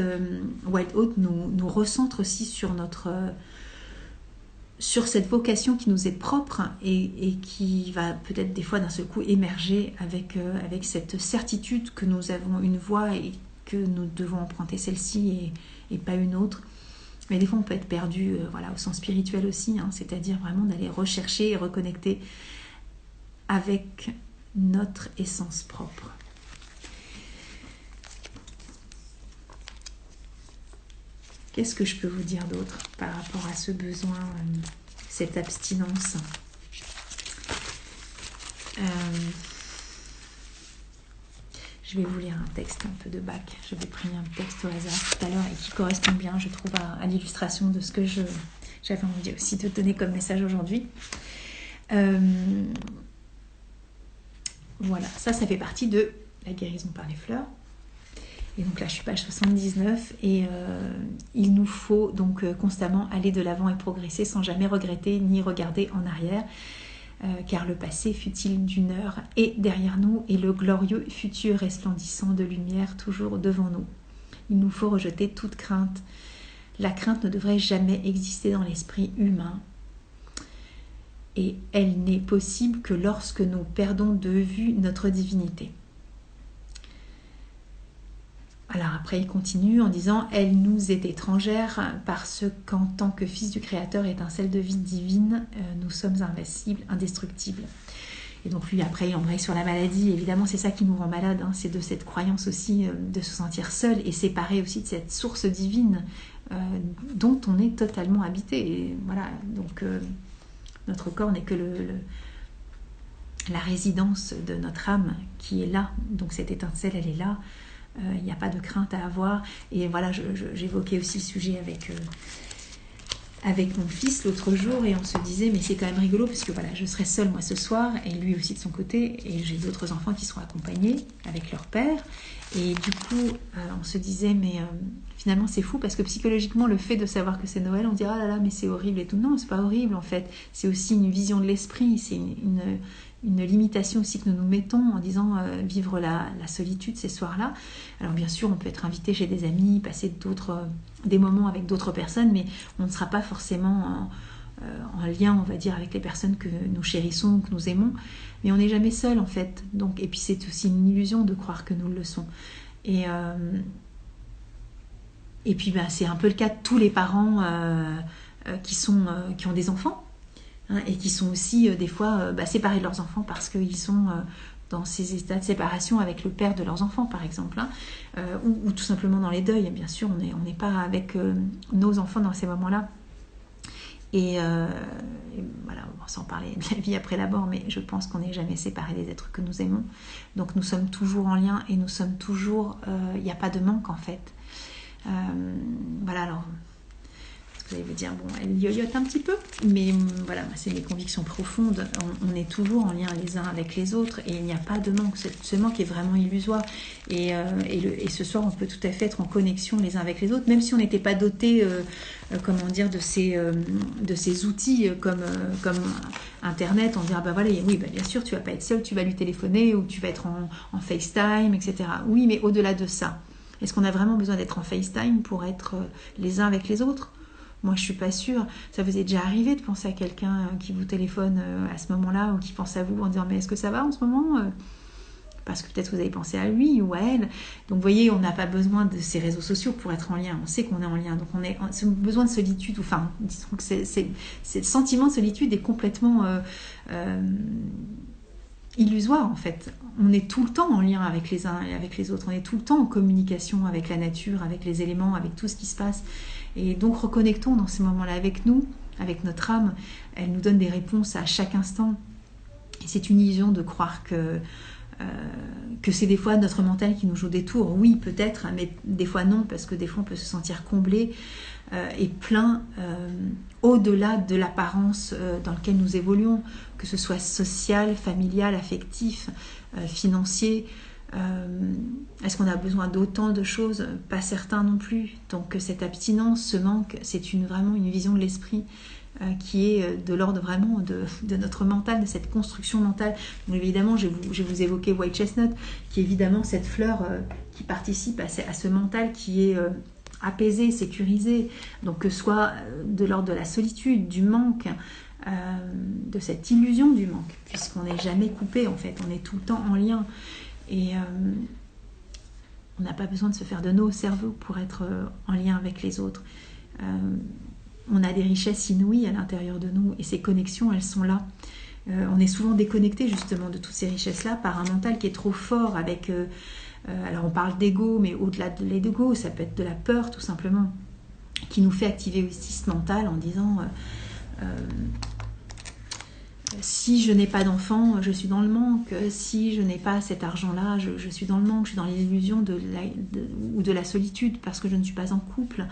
White Oat nous recentre aussi sur cette vocation qui nous est propre et qui va peut-être des fois d'un seul coup émerger avec cette certitude que nous avons une voie et que nous devons emprunter celle-ci et pas une autre. Mais des fois on peut être perdu voilà, au sens spirituel aussi, hein, c'est-à-dire vraiment d'aller rechercher et reconnecter avec notre essence propre. Qu'est-ce que je peux vous dire d'autre par rapport à ce besoin, cette abstinence Je vais vous lire un texte un peu de Bach. J'avais pris un texte au hasard tout à l'heure et qui correspond bien, je trouve, à l'illustration de ce que j'avais envie aussi de donner comme message aujourd'hui. Voilà, ça fait partie de la guérison par les fleurs. Et donc là, je suis page 79 et il nous faut donc constamment aller de l'avant et progresser sans jamais regretter ni regarder en arrière. Car le passé fut-il d'une heure est derrière nous et le glorieux futur resplendissant de lumière toujours devant nous. Il nous faut rejeter toute crainte. La crainte ne devrait jamais exister dans l'esprit humain et elle n'est possible que lorsque nous perdons de vue notre divinité. Alors après, il continue en disant « Elle nous est étrangère parce qu'en tant que fils du Créateur, étincelle de vie divine, nous sommes invincibles, indestructibles. » Et donc lui, après, il embraye sur la maladie. Évidemment, c'est ça qui nous rend malade, hein, c'est de cette croyance aussi de se sentir seul et séparé aussi de cette source divine dont on est totalement habité. Et voilà, donc notre corps n'est que la résidence de notre âme qui est là. Donc cette étincelle, elle est là. Il n'y a pas de crainte à avoir. Et voilà, j'évoquais aussi le sujet avec mon fils l'autre jour et on se disait mais c'est quand même rigolo parce que voilà, je serai seule moi ce soir et lui aussi de son côté et j'ai d'autres enfants qui seront accompagnés avec leur père et du coup on se disait mais finalement c'est fou parce que psychologiquement le fait de savoir que c'est Noël on dit ah là là mais c'est horrible et tout. Non, c'est pas horrible en fait, c'est aussi une vision de l'esprit, c'est une limitation aussi que nous nous mettons en disant vivre la solitude ces soirs-là. Alors bien sûr, on peut être invité chez des amis, passer des moments avec d'autres personnes, mais on ne sera pas forcément en lien, on va dire, avec les personnes que nous chérissons, que nous aimons, mais on n'est jamais seul en fait. Donc, et puis c'est aussi une illusion de croire que nous le sommes. Et puis c'est un peu le cas de tous les parents qui ont des enfants. Et qui sont aussi des fois séparés de leurs enfants parce qu'ils sont dans ces états de séparation avec le père de leurs enfants par exemple, hein, ou tout simplement dans les deuils. Bien sûr, on n'est pas avec nos enfants dans ces moments-là. Et voilà, on va s'en parler de la vie après la mort, mais je pense qu'on n'est jamais séparés des êtres que nous aimons. Donc nous sommes toujours en lien et nous sommes toujours... Il n'y a pas de manque en fait. Voilà, alors... Vous allez me dire, bon, elle yoyote un petit peu, mais voilà, c'est mes convictions profondes. On est toujours en lien les uns avec les autres et il n'y a pas de manque. Ce manque est vraiment illusoire. Et ce soir, on peut tout à fait être en connexion les uns avec les autres, même si on n'était pas doté, de ces outils comme Internet. On dirait, voilà, oui, bien sûr, tu vas pas être seul, tu vas lui téléphoner ou tu vas être en FaceTime, etc. Oui, mais au-delà de ça, est-ce qu'on a vraiment besoin d'être en FaceTime pour être les uns avec les autres ? Moi, je suis pas sûre. Ça vous est déjà arrivé de penser à quelqu'un qui vous téléphone à ce moment-là ou qui pense à vous en disant « Mais est-ce que ça va en ce moment ?» parce que peut-être vous avez pensé à lui ou à elle. Donc vous voyez, on n'a pas besoin de ces réseaux sociaux pour être en lien. On sait qu'on est en lien. Donc ce besoin de solitude, enfin, disons que le sentiment de solitude est complètement illusoire en fait. On est tout le temps en lien avec les uns et avec les autres. On est tout le temps en communication avec la nature, avec les éléments, avec tout ce qui se passe. Et donc reconnectons dans ces moments-là avec nous, avec notre âme. Elle nous donne des réponses à chaque instant. Et c'est une illusion de croire que c'est des fois notre mental qui nous joue des tours. Oui, peut-être, mais des fois non, parce que des fois on peut se sentir comblé et plein au-delà de l'apparence dans laquelle nous évoluons, que ce soit social, familial, affectif, financier. Est-ce qu'on a besoin d'autant de choses? Pas certain non plus. Donc cette abstinence, ce manque, c'est vraiment une vision de l'esprit qui est de l'ordre vraiment de notre mental, de cette construction mentale. Donc évidemment, je vais vous évoquer White Chestnut, qui est évidemment cette fleur qui participe à ce mental qui est apaisé, sécurisé, donc que ce soit de l'ordre de la solitude, du manque, de cette illusion du manque, puisqu'on n'est jamais coupé en fait, on est tout le temps en lien. Et on n'a pas besoin de se faire de nos cerveaux pour être en lien avec les autres. On a des richesses inouïes à l'intérieur de nous et ces connexions, elles sont là. On est souvent déconnecté justement de toutes ces richesses-là par un mental qui est trop fort avec... alors on parle d'ego, mais au-delà de l'ego, ça peut être de la peur tout simplement, qui nous fait activer aussi ce mental en disant... si je n'ai pas d'enfant, je suis dans le manque. Si je n'ai pas cet argent-là, je suis dans le manque. Je suis dans l'illusion ou de la solitude parce que je ne suis pas en couple.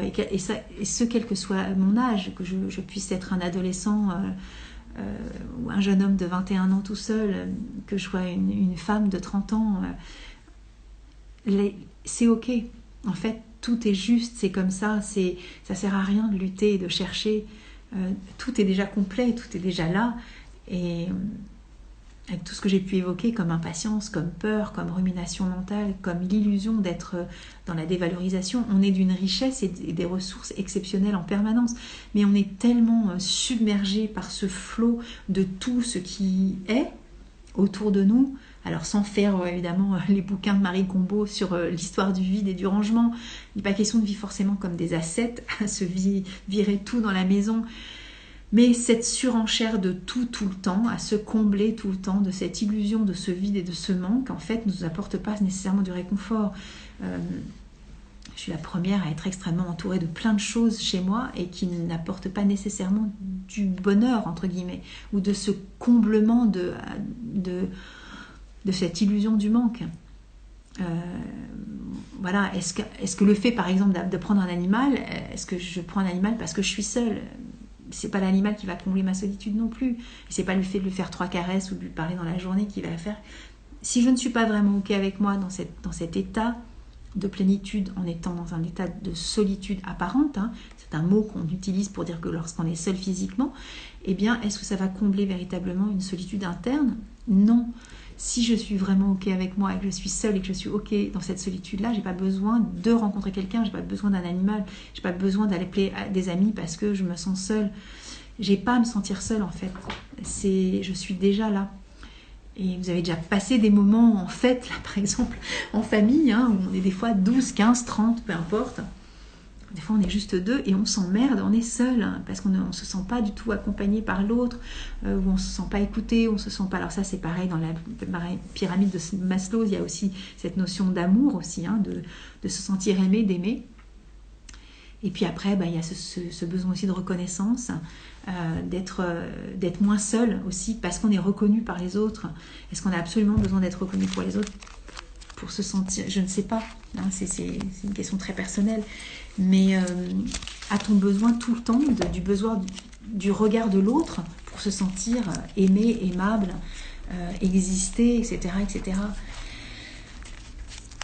Et ce, quel que soit mon âge, que je puisse être un adolescent ou un jeune homme de 21 ans tout seul, que je sois une femme de 30 ans, c'est ok. En fait, tout est juste, c'est comme ça. Ça sert à rien de lutter et de chercher. Tout est déjà complet, tout est déjà là, et avec tout ce que j'ai pu évoquer comme impatience, comme peur, comme rumination mentale, comme l'illusion d'être dans la dévalorisation, on est d'une richesse et des ressources exceptionnelles en permanence, mais on est tellement submergé par ce flot de tout ce qui est autour de nous. Alors sans faire évidemment les bouquins de Marie Combeau sur l'histoire du vide et du rangement, il n'est pas question de vivre forcément comme des ascètes, à se virer tout dans la maison, mais cette surenchère de tout le temps, à se combler tout le temps de cette illusion de ce vide et de ce manque, en fait ne nous apporte pas nécessairement du réconfort. Je suis la première à être extrêmement entourée de plein de choses chez moi et qui n'apportent pas nécessairement du bonheur, entre guillemets, ou de ce comblement de cette illusion du manque. Voilà, est-ce que le fait par exemple de prendre un animal, est-ce que je prends un animal parce que je suis seule? C'est pas l'animal qui va combler ma solitude non plus, et c'est pas le fait de lui faire 3 caresses ou de lui parler dans la journée qui va faire. Si je ne suis pas vraiment ok avec moi dans cet état de plénitude, en étant dans un état de solitude apparente, c'est un mot qu'on utilise pour dire que lorsqu'on est seul physiquement, eh bien est-ce que ça va combler véritablement une solitude interne? Non. Si je suis vraiment ok avec moi et que je suis seule et que je suis ok dans cette solitude-là, j'ai pas besoin de rencontrer quelqu'un, j'ai pas besoin d'un animal, j'ai pas besoin d'aller appeler des amis parce que je me sens seule. J'ai pas à me sentir seule en fait. Je suis déjà là. Et vous avez déjà passé des moments en fête, là par exemple, en famille, où on est des fois 12, 15, 30, peu importe. Des fois, on est juste deux et on s'emmerde, on est seul, parce qu'on ne se sent pas du tout accompagné par l'autre, ou on ne se sent pas écouté, on se sent pas... Alors ça, c'est pareil, dans la pyramide de Maslow, il y a aussi cette notion d'amour aussi, de se sentir aimé, d'aimer. Et puis après, il y a ce besoin aussi de reconnaissance, d'être moins seul aussi, parce qu'on est reconnu par les autres. Est-ce qu'on a absolument besoin d'être reconnu pour les autres pour se sentir... Je ne sais pas, c'est une question très personnelle. Mais a-t-on besoin tout le temps du besoin du regard de l'autre pour se sentir aimé, aimable, exister, etc., etc.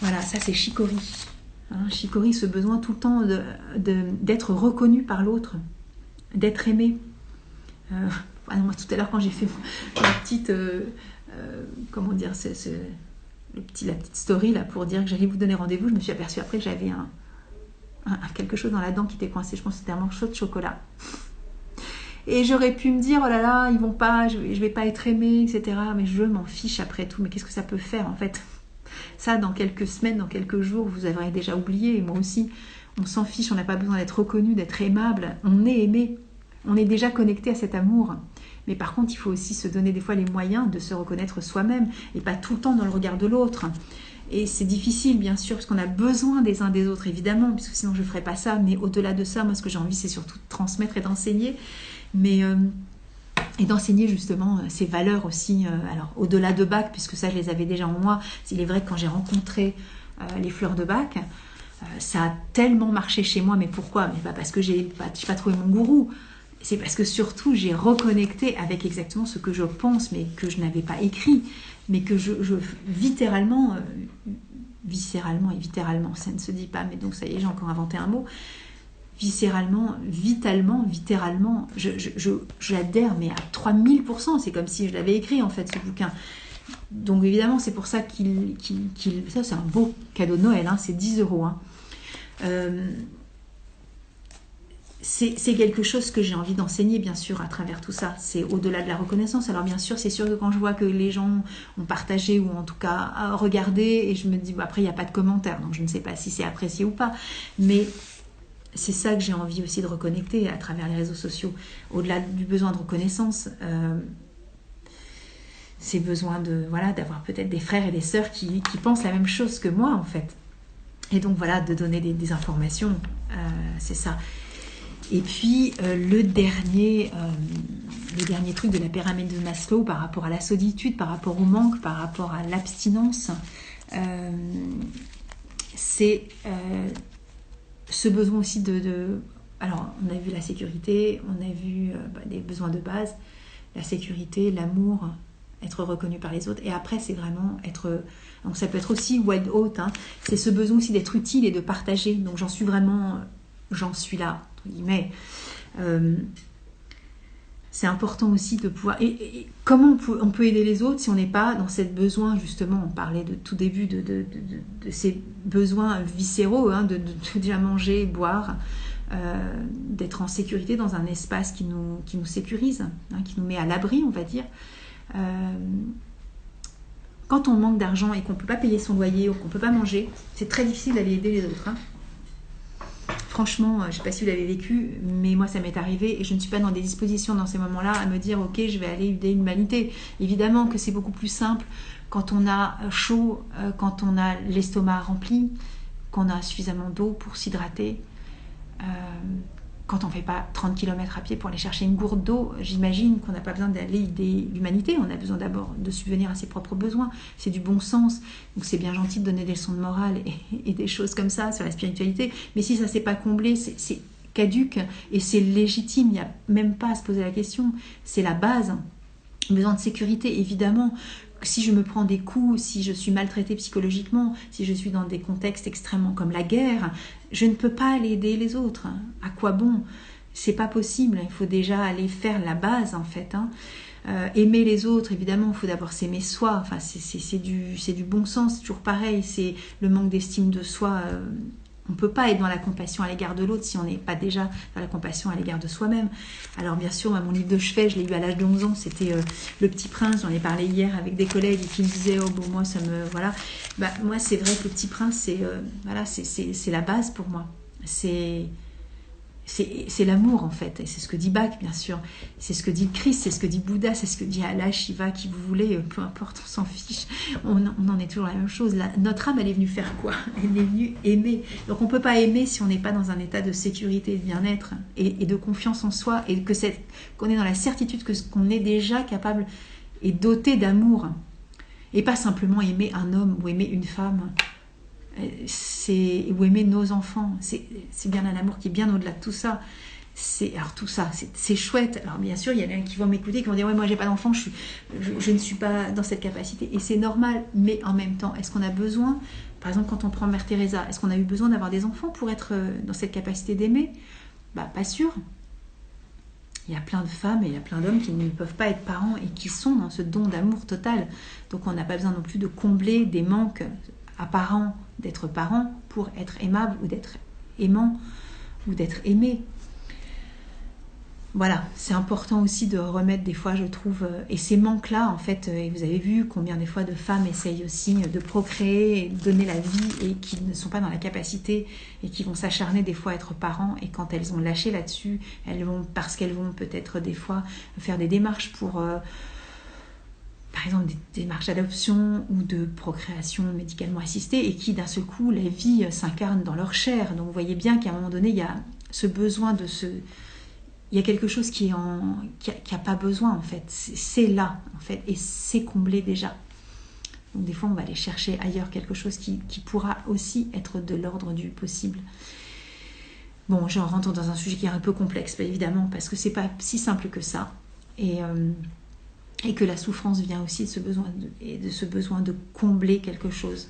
Voilà, ça c'est Shikori. Shikori, ce besoin tout le temps d'être reconnu par l'autre, d'être aimé. Moi, tout à l'heure, quand j'ai fait la petite... comment dire, la petite story là, pour dire que j'allais vous donner rendez-vous, je me suis aperçue après que j'avais quelque chose dans la dent qui était coincé. Je pense que c'était un morceau de chocolat. Et j'aurais pu me dire, oh là là, ils vont pas, je vais pas être aimée, etc. Mais je m'en fiche après tout. Mais qu'est-ce que ça peut faire en fait? Ça, dans quelques semaines, dans quelques jours, vous aurez déjà oublié, et moi aussi. On s'en fiche, on n'a pas besoin d'être reconnu, d'être aimable. On est aimé. On est déjà connecté à cet amour. Mais par contre, il faut aussi se donner des fois les moyens de se reconnaître soi-même et pas tout le temps dans le regard de l'autre. Et c'est difficile, bien sûr, parce qu'on a besoin des uns des autres, évidemment, puisque sinon je ne ferais pas ça. Mais au-delà de ça, moi, ce que j'ai envie, c'est surtout de transmettre et d'enseigner. Et d'enseigner justement ces valeurs aussi. Alors, au-delà de Bach, puisque ça, je les avais déjà en moi. Il est vrai que quand j'ai rencontré les fleurs de Bach, ça a tellement marché chez moi. Mais pourquoi? Mais pas parce que j'ai pas trouvé mon gourou. C'est parce que surtout j'ai reconnecté avec exactement ce que je pense, mais que je n'avais pas écrit, mais que je viscéralement, ça ne se dit pas, mais donc ça y est, j'ai encore inventé un mot, viscéralement, littéralement, j'adhère, mais à 3000%, c'est comme si je l'avais écrit en fait, ce bouquin. Donc évidemment, c'est pour ça ça c'est un beau cadeau de Noël, hein, c'est 10 €. Hein. C'est quelque chose que j'ai envie d'enseigner, bien sûr, à travers tout ça. C'est au-delà de la reconnaissance. Alors, bien sûr, c'est sûr que quand je vois que les gens ont partagé ou en tout cas regardé, et je me dis, après, il n'y a pas de commentaires, donc je ne sais pas si c'est apprécié ou pas. Mais c'est ça que j'ai envie aussi de reconnecter à travers les réseaux sociaux. Au-delà du besoin de reconnaissance, c'est besoin d'avoir peut-être des frères et des sœurs qui pensent la même chose que moi, en fait. Et donc, voilà, de donner des informations, c'est ça. Et puis, le dernier truc de la pyramide de Maslow par rapport à la solitude, par rapport au manque, par rapport à l'abstinence, c'est ce besoin aussi Alors, on a vu la sécurité, on a vu des besoins de base, la sécurité, l'amour, être reconnu par les autres. Et après, c'est vraiment être... Donc, ça peut être aussi wild out, hein, c'est ce besoin aussi d'être utile et de partager. Donc, j'en suis là. Mais c'est important aussi de pouvoir... Et comment on peut aider les autres si on n'est pas dans cette besoin, justement, on parlait de tout début de ces besoins viscéraux, hein, de déjà manger, boire, d'être en sécurité dans un espace qui nous sécurise, hein, qui nous met à l'abri, on va dire. Quand on manque d'argent et qu'on ne peut pas payer son loyer ou qu'on ne peut pas manger, c'est très difficile d'aller aider les autres, hein. Franchement, je ne sais pas si vous l'avez vécu, mais moi ça m'est arrivé et je ne suis pas dans des dispositions dans ces moments-là à me dire ok, je vais aller aider l'humanité. Évidemment que c'est beaucoup plus simple quand on a chaud, quand on a l'estomac rempli, qu'on a suffisamment d'eau pour s'hydrater. Quand on ne fait pas 30 km à pied pour aller chercher une gourde d'eau, j'imagine qu'on n'a pas besoin d'aller aider l'humanité. On a besoin d'abord de subvenir à ses propres besoins. C'est du bon sens. Donc c'est bien gentil de donner des leçons de morale et des choses comme ça sur la spiritualité. Mais si ça ne s'est pas comblé, c'est caduque et c'est légitime. Il n'y a même pas à se poser la question. C'est la base. Besoin de sécurité, évidemment. Si je me prends des coups, si je suis maltraitée psychologiquement, si je suis dans des contextes extrêmement comme la guerre, je ne peux pas aller aider les autres. À quoi bon? C'est pas possible. Il faut déjà aller faire la base, en fait. Hein. Aimer les autres, évidemment, il faut d'abord s'aimer soi. Enfin, c'est du bon sens, c'est toujours pareil. C'est le manque d'estime de soi. On ne peut pas être dans la compassion à l'égard de l'autre si on n'est pas déjà dans la compassion à l'égard de soi-même. Alors bien sûr, mon livre de chevet, je l'ai eu à l'âge de 11 ans, c'était Le Petit Prince, j'en ai parlé hier avec des collègues qui me disaient « Oh bon, moi, ça me... » Voilà. Moi, c'est vrai que Le Petit Prince, c'est la base pour moi. C'est l'amour en fait, et c'est ce que dit Bach bien sûr, c'est ce que dit le Christ, c'est ce que dit Bouddha, c'est ce que dit Allah, Shiva, qui vous voulez, peu importe, on s'en fiche, on en est toujours la même chose. Notre âme, elle est venue faire quoi? Elle est venue aimer. Donc on ne peut pas aimer si on n'est pas dans un état de sécurité, de bien-être et de confiance en soi, et qu'on est dans la certitude qu'on est déjà capable et doté d'amour, et pas simplement aimer un homme ou aimer une femme. Ou aimer nos enfants, c'est bien un amour qui est bien au-delà de tout ça. Alors tout ça, c'est chouette. Alors bien sûr, il y en a qui vont m'écouter, qui vont dire ouais, moi j'ai pas d'enfant, je ne suis pas dans cette capacité, et c'est normal. Mais en même temps, est-ce qu'on a besoin, par exemple quand on prend Mère Teresa, est-ce qu'on a eu besoin d'avoir des enfants pour être dans cette capacité d'aimer? Pas sûr. Il y a plein de femmes et il y a plein d'hommes qui ne peuvent pas être parents et qui sont dans ce don d'amour total. Donc on n'a pas besoin non plus de combler des manques apparents d'être parent pour être aimable ou d'être aimant ou d'être aimé. voilà, c'est important aussi de remettre des fois, je trouve, et ces manques-là, en fait, et vous avez vu combien des fois de femmes essayent aussi de procréer, de donner la vie, et qui ne sont pas dans la capacité, et qui vont s'acharner des fois à être parents, et quand elles ont lâché là-dessus, elles vont, parce qu'elles vont peut-être des fois faire des démarches pour, par exemple, des démarches d'adoption ou de procréation médicalement assistée, et qui d'un seul coup, la vie s'incarne dans leur chair. Donc vous voyez bien qu'à un moment donné, il y a ce besoin de se... Il y a quelque chose qui a pas besoin, en fait. C'est là, en fait, et c'est comblé déjà. Donc des fois, on va aller chercher ailleurs quelque chose qui pourra aussi être de l'ordre du possible. Bon, je rentre dans un sujet qui est un peu complexe, évidemment, parce que c'est pas si simple que ça. Et que la souffrance vient aussi de ce besoin de combler quelque chose.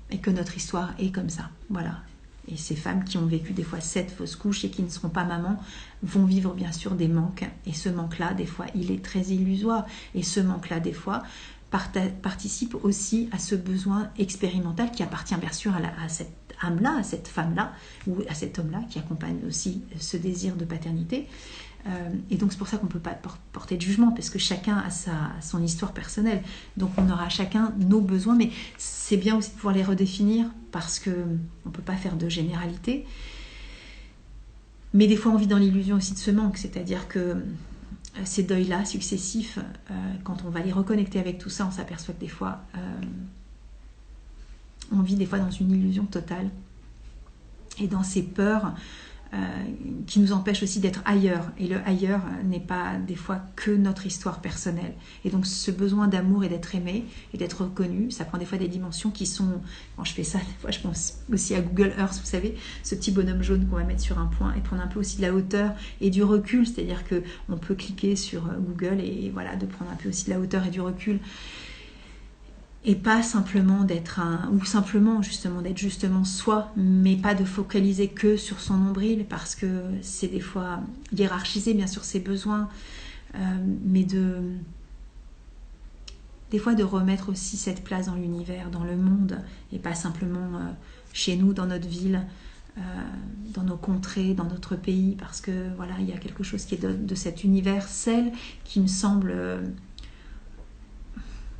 Et que notre histoire est comme ça. Voilà. Et ces femmes qui ont vécu des fois 7 fausses couches et qui ne seront pas mamans vont vivre bien sûr des manques. Et ce manque-là, des fois, il est très illusoire. Et ce manque-là, des fois, participe aussi à ce besoin expérimental qui appartient bien sûr à cette âme-là, à cette femme-là, ou à cet homme-là qui accompagne aussi ce désir de paternité. Et donc c'est pour ça qu'on ne peut pas porter de jugement, parce que chacun a son histoire personnelle. Donc on aura chacun nos besoins, mais c'est bien aussi de pouvoir les redéfinir, parce qu'on ne peut pas faire de généralité. Mais des fois on vit dans l'illusion aussi de ce manque, c'est-à-dire que ces deuils-là successifs, quand on va les reconnecter avec tout ça, on s'aperçoit que des fois, on vit des fois dans une illusion totale, et dans ces peurs qui nous empêche aussi d'être ailleurs. Et le ailleurs n'est pas des fois que notre histoire personnelle. Et donc ce besoin d'amour et d'être aimé et d'être reconnu, ça prend des fois des dimensions qui sont... Quand je fais ça, des fois je pense aussi à Google Earth, vous savez, ce petit bonhomme jaune qu'on va mettre sur un point et prendre un peu aussi de la hauteur et du recul. C'est-à-dire qu'on peut cliquer sur Google et voilà, de prendre un peu aussi de la hauteur et du recul. Et pas simplement ou simplement justement d'être justement soi, mais pas de focaliser que sur son nombril, parce que c'est des fois hiérarchiser bien sûr ses besoins, mais des fois de remettre aussi cette place dans l'univers, dans le monde, et pas simplement chez nous, dans notre ville, dans nos contrées, dans notre pays, parce que voilà, il y a quelque chose qui est de cet universel qui me semble...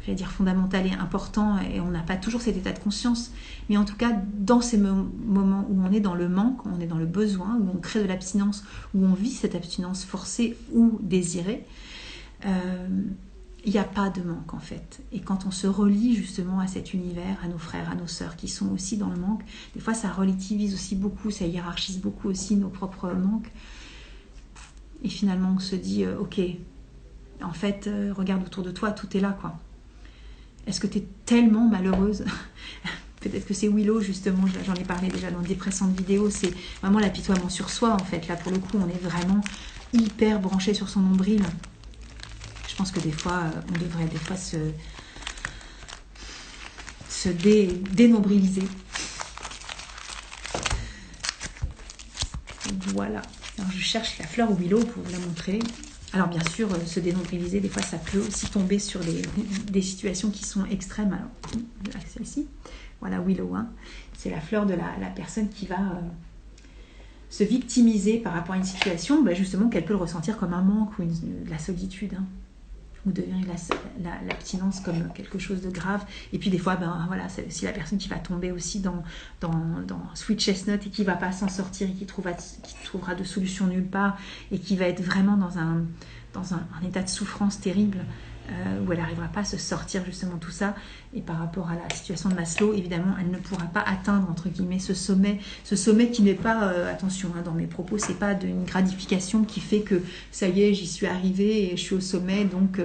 j'allais dire fondamental et important, et on n'a pas toujours cet état de conscience, mais en tout cas dans ces moments où on est dans le manque, on est dans le besoin, où on crée de l'abstinence, où on vit cette abstinence forcée ou désirée, il n'y a pas de manque en fait. Et quand on se relie justement à cet univers, à nos frères, à nos sœurs qui sont aussi dans le manque, des fois ça relativise aussi beaucoup, ça hiérarchise beaucoup aussi nos propres manques, et finalement on se dit ok, en fait regarde autour de toi, tout est là quoi. Est-ce que tu es tellement malheureuse? Peut-être que c'est Willow, justement, j'en ai parlé déjà dans des précédentes vidéos, c'est vraiment l'apitoiement sur soi, en fait. Là, pour le coup, on est vraiment hyper branché sur son nombril. Je pense que des fois, on devrait des fois se dénombriliser. Voilà. Alors, je cherche la fleur Willow pour vous la montrer. Alors bien sûr, se dénombriliser, des fois ça peut aussi tomber sur des situations qui sont extrêmes. Alors, celle-ci, voilà Willow, hein. C'est la fleur de la personne qui va se victimiser par rapport à une situation, justement qu'elle peut le ressentir comme un manque ou de la solitude, hein, ou de l'abstinence comme quelque chose de grave. Et puis des fois, voilà, c'est aussi la personne qui va tomber aussi dans Sweet Chestnut et qui ne va pas s'en sortir et qui trouvera de solution nulle part et qui va être vraiment dans un état de souffrance terrible où elle n'arrivera pas à se sortir justement tout ça. Et par rapport à la situation de Maslow, évidemment, elle ne pourra pas atteindre entre guillemets ce sommet qui n'est pas, attention, hein, dans mes propos, c'est pas d'une gratification qui fait que ça y est, j'y suis arrivée et je suis au sommet, donc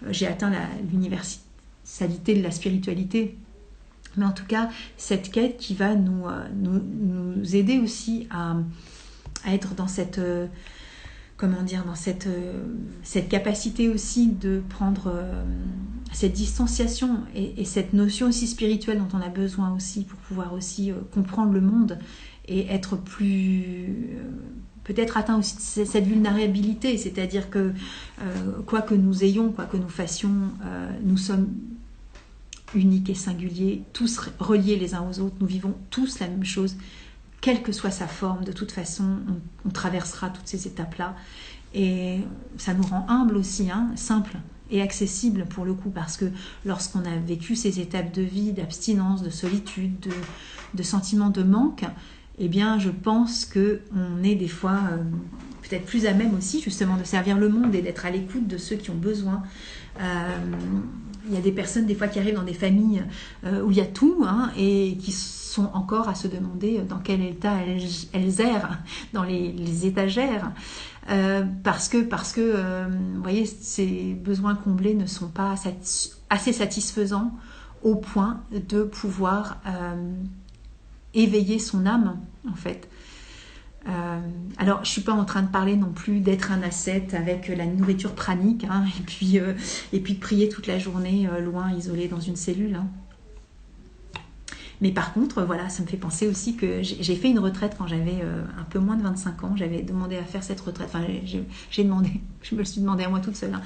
j'ai atteint l'universalité de la spiritualité. Mais en tout cas, cette quête qui va nous aider aussi à être dans cette... dans cette capacité aussi de prendre cette distanciation et cette notion aussi spirituelle dont on a besoin aussi pour pouvoir aussi comprendre le monde et être plus... peut-être atteint aussi cette vulnérabilité, c'est-à-dire que quoi que nous ayons, quoi que nous fassions, nous sommes uniques et singuliers, tous reliés les uns aux autres, nous vivons tous la même chose, quelle que soit sa forme, de toute façon, on traversera toutes ces étapes-là. Et ça nous rend humbles aussi, simple et accessible pour le coup, parce que lorsqu'on a vécu ces étapes de vie, d'abstinence, de solitude, de sentiment de manque, eh bien je pense qu'on est des fois peut-être plus à même aussi justement de servir le monde et d'être à l'écoute de ceux qui ont besoin. Il y a des personnes des fois qui arrivent dans des familles où il y a tout et qui sont encore à se demander dans quel état elles errent dans les étagères. Parce que vous voyez, ces besoins comblés ne sont pas assez satisfaisants au point de pouvoir éveiller son âme, en fait. Alors, je ne suis pas en train de parler non plus d'être un ascète avec la nourriture pranique, et puis de prier toute la journée loin, isolé dans une cellule. Mais par contre, voilà, ça me fait penser aussi que j'ai fait une retraite quand j'avais un peu moins de 25 ans. J'avais demandé à faire cette retraite. Enfin, je me le suis demandé à moi toute seule.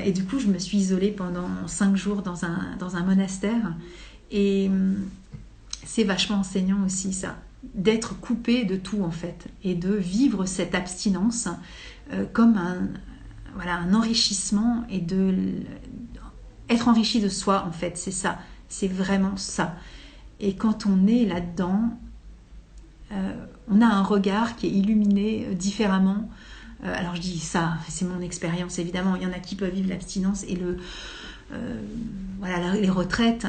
Et du coup, je me suis isolée pendant 5 jours dans un monastère. Et c'est vachement enseignant aussi, ça. D'être coupé de tout, en fait. Et de vivre cette abstinence comme un enrichissement et être enrichi de soi, en fait. C'est ça. C'est vraiment ça. Et quand on est là-dedans, on a un regard qui est illuminé différemment. Alors je dis ça, c'est mon expérience évidemment. Il y en a qui peuvent vivre l'abstinence et les retraites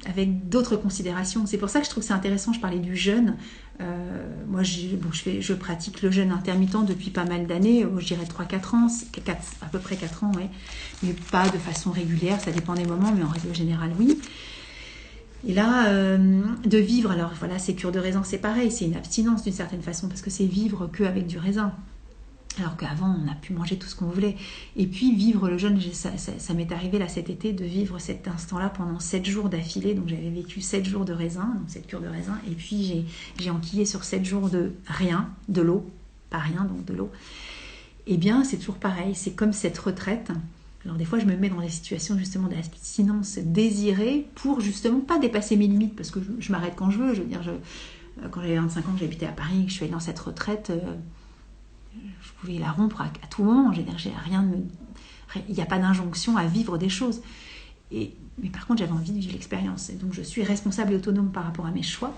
avec d'autres considérations. C'est pour ça que je trouve que c'est intéressant. Je parlais du jeûne. Moi, je pratique le jeûne intermittent depuis pas mal d'années, je dirais 3-4 ans, à peu près 4 ans, ouais. Mais pas de façon régulière, ça dépend des moments, mais en règle générale, oui. Et là, de vivre, alors voilà, ces cures de raisin, c'est pareil, c'est une abstinence d'une certaine façon, parce que c'est vivre qu'avec du raisin. Alors qu'avant, on a pu manger tout ce qu'on voulait. Et puis, vivre le jeûne, ça m'est arrivé là cet été de vivre cet instant-là pendant 7 jours d'affilée. Donc, j'avais vécu 7 jours de raisin, donc cette cure de raisin. Et puis, j'ai enquillé sur 7 jours de rien, de l'eau. Pas rien, donc de l'eau. Eh bien, c'est toujours pareil. C'est comme cette retraite. Alors, des fois, je me mets dans des situations justement d'abstinence désirée pour justement pas dépasser mes limites. Parce que je m'arrête quand je veux. Je veux dire, quand j'avais 25 ans, que j'habitais à Paris, que je suis allée dans cette retraite... je pouvais la rompre à tout moment. Il n'y a pas d'injonction à vivre des choses. Mais par contre, j'avais envie de vivre l'expérience. Et donc, je suis responsable et autonome par rapport à mes choix.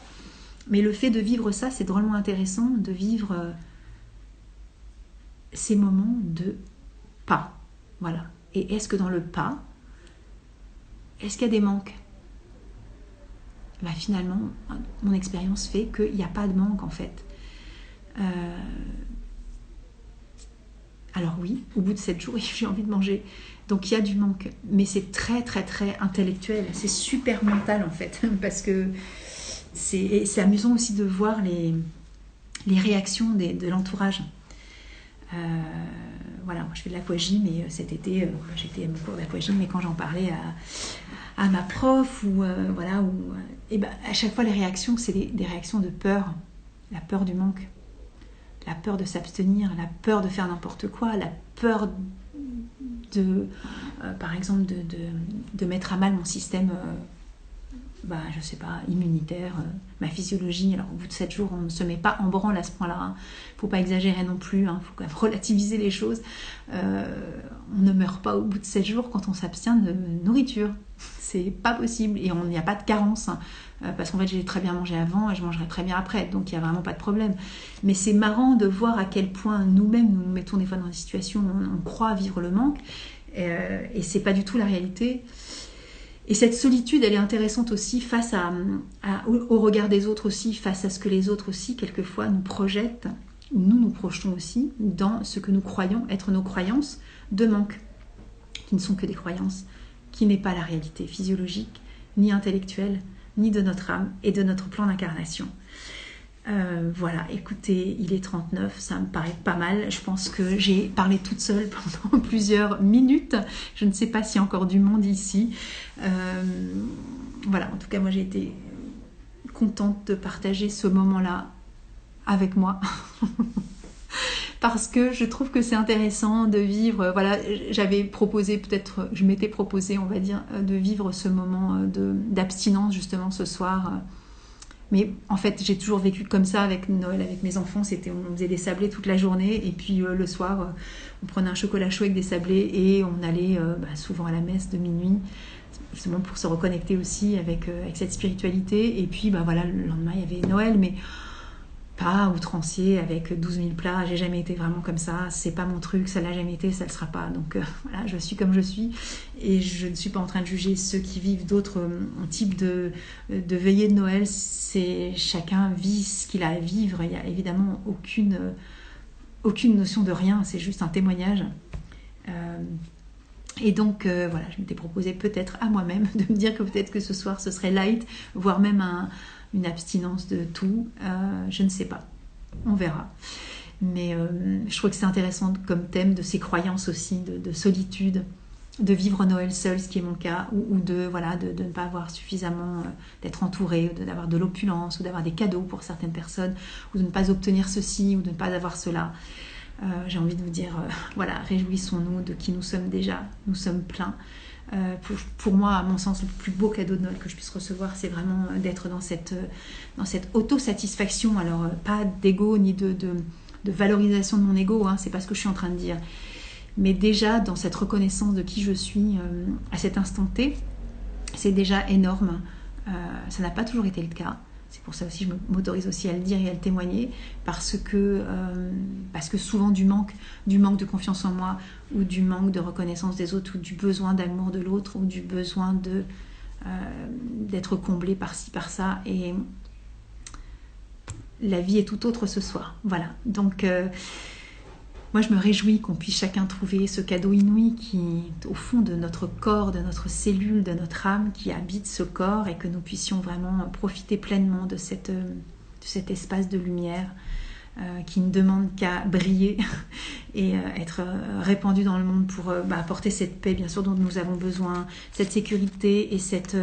Mais le fait de vivre ça, c'est drôlement intéressant de vivre ces moments de pas. Voilà. Et est-ce que dans le pas, est-ce qu'il y a des manques ? Finalement, mon expérience fait qu'il n'y a pas de manque, en fait. Alors oui, au bout de 7 jours, j'ai envie de manger. Donc il y a du manque. Mais c'est très, très, très intellectuel. C'est super mental, en fait. Parce que c'est amusant aussi de voir les réactions de l'entourage. Voilà, moi je fais de l'aquagym et cet été, j'étais à mon cours d'aquagym, mais quand j'en parlais à ma prof, à chaque fois les réactions, c'est des réactions de peur. La peur du manque. La peur de s'abstenir, la peur de faire n'importe quoi, la peur par exemple, de mettre à mal mon système, je sais pas, immunitaire, ma physiologie. Alors au bout de 7 jours, on ne se met pas en branle à ce point-là. Faut pas exagérer non plus, faut quand même relativiser les choses. On ne meurt pas au bout de 7 jours quand on s'abstient de nourriture. C'est pas possible et il n'y a pas de carence. Parce qu'en fait j'ai très bien mangé avant et je mangerai très bien après, donc il n'y a vraiment pas de problème. Mais c'est marrant de voir à quel point nous-mêmes nous mettons des fois dans des situations où on croit vivre le manque et c'est pas du tout la réalité. Et cette solitude, elle est intéressante aussi face au regard des autres aussi, face à ce que les autres aussi quelquefois nous projettent, ou nous projetons aussi dans ce que nous croyons être nos croyances de manque, qui ne sont que des croyances, qui n'est pas la réalité physiologique, ni intellectuelle, ni de notre âme et de notre plan d'incarnation. Voilà, écoutez, il est 39, ça me paraît pas mal. Je pense que j'ai parlé toute seule pendant plusieurs minutes. Je ne sais pas s'il y a encore du monde ici. Voilà, en tout cas, moi j'ai été contente de partager ce moment-là avec moi. Parce que je trouve que c'est intéressant de vivre, voilà, je m'étais proposé, on va dire, de vivre ce moment d'abstinence justement ce soir, Mais en fait, j'ai toujours vécu comme ça avec Noël, avec mes enfants. On faisait des sablés toute la journée et puis le soir, on prenait un chocolat chaud avec des sablés et on allait souvent à la messe de minuit, justement pour se reconnecter aussi avec cette spiritualité. Et puis voilà, le lendemain, il y avait Noël, mais pas outrancier avec 12 000 plats. J'ai jamais été vraiment comme ça. C'est pas mon truc, ça l'a jamais été, ça le sera pas. Donc voilà, je suis comme je suis et je ne suis pas en train de juger ceux qui vivent d'autres types de veillées de Noël. C'est chacun vit ce qu'il a à vivre. Il y a évidemment aucune notion de rien. C'est juste un témoignage. Et donc voilà, je m'étais proposé peut-être à moi-même de me dire que peut-être que ce soir ce serait light, voire même une abstinence de tout, je ne sais pas, on verra. Mais je trouve que c'est intéressant comme thème de ces croyances aussi, de solitude, de vivre Noël seul, ce qui est mon cas, ou de ne pas avoir suffisamment, d'être entouré, d'avoir de l'opulence, ou d'avoir des cadeaux pour certaines personnes, ou de ne pas obtenir ceci, ou de ne pas avoir cela. J'ai envie de vous dire, réjouissons-nous de qui nous sommes déjà, nous sommes pleins. Pour moi, à mon sens, le plus beau cadeau de Noël que je puisse recevoir, c'est vraiment d'être dans cette autosatisfaction. Alors, pas d'ego ni de valorisation de mon ego, hein, c'est pas ce que je suis en train de dire. Mais déjà, dans cette reconnaissance de qui je suis à cet instant T, c'est déjà énorme. Ça n'a pas toujours été le cas. C'est pour ça aussi que je m'autorise aussi à le dire et à le témoigner, parce que souvent du manque de confiance en moi, ou du manque de reconnaissance des autres, ou du besoin d'amour de l'autre, ou du besoin d'être comblé par-ci, par-ça. Et la vie est tout autre ce soir. Voilà. Donc, moi, je me réjouis qu'on puisse chacun trouver ce cadeau inouï qui est au fond de notre corps, de notre cellule, de notre âme qui habite ce corps, et que nous puissions vraiment profiter pleinement de cet espace de lumière qui ne demande qu'à briller et être répandu dans le monde pour apporter cette paix, bien sûr, dont nous avons besoin, cette sécurité et cet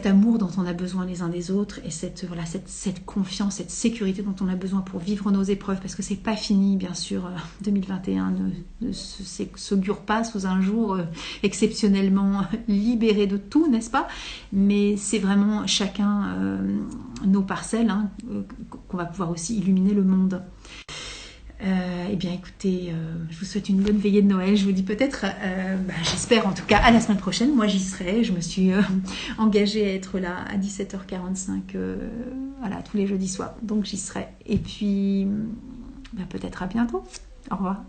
amour dont on a besoin les uns des autres, et cette confiance, cette sécurité dont on a besoin pour vivre nos épreuves, parce que c'est pas fini, bien sûr. 2021 ne s'augure pas sous un jour exceptionnellement libéré de tout, n'est-ce pas? Mais c'est vraiment chacun nos parcelles qu'on va pouvoir aussi illuminer le monde. Eh bien écoutez, je vous souhaite une bonne veillée de Noël. Je vous dis peut-être, j'espère en tout cas à la semaine prochaine. Moi j'y serai, je me suis engagée à être là à 17h45 tous les jeudis soirs, donc j'y serai. Et puis peut-être à bientôt. Au revoir.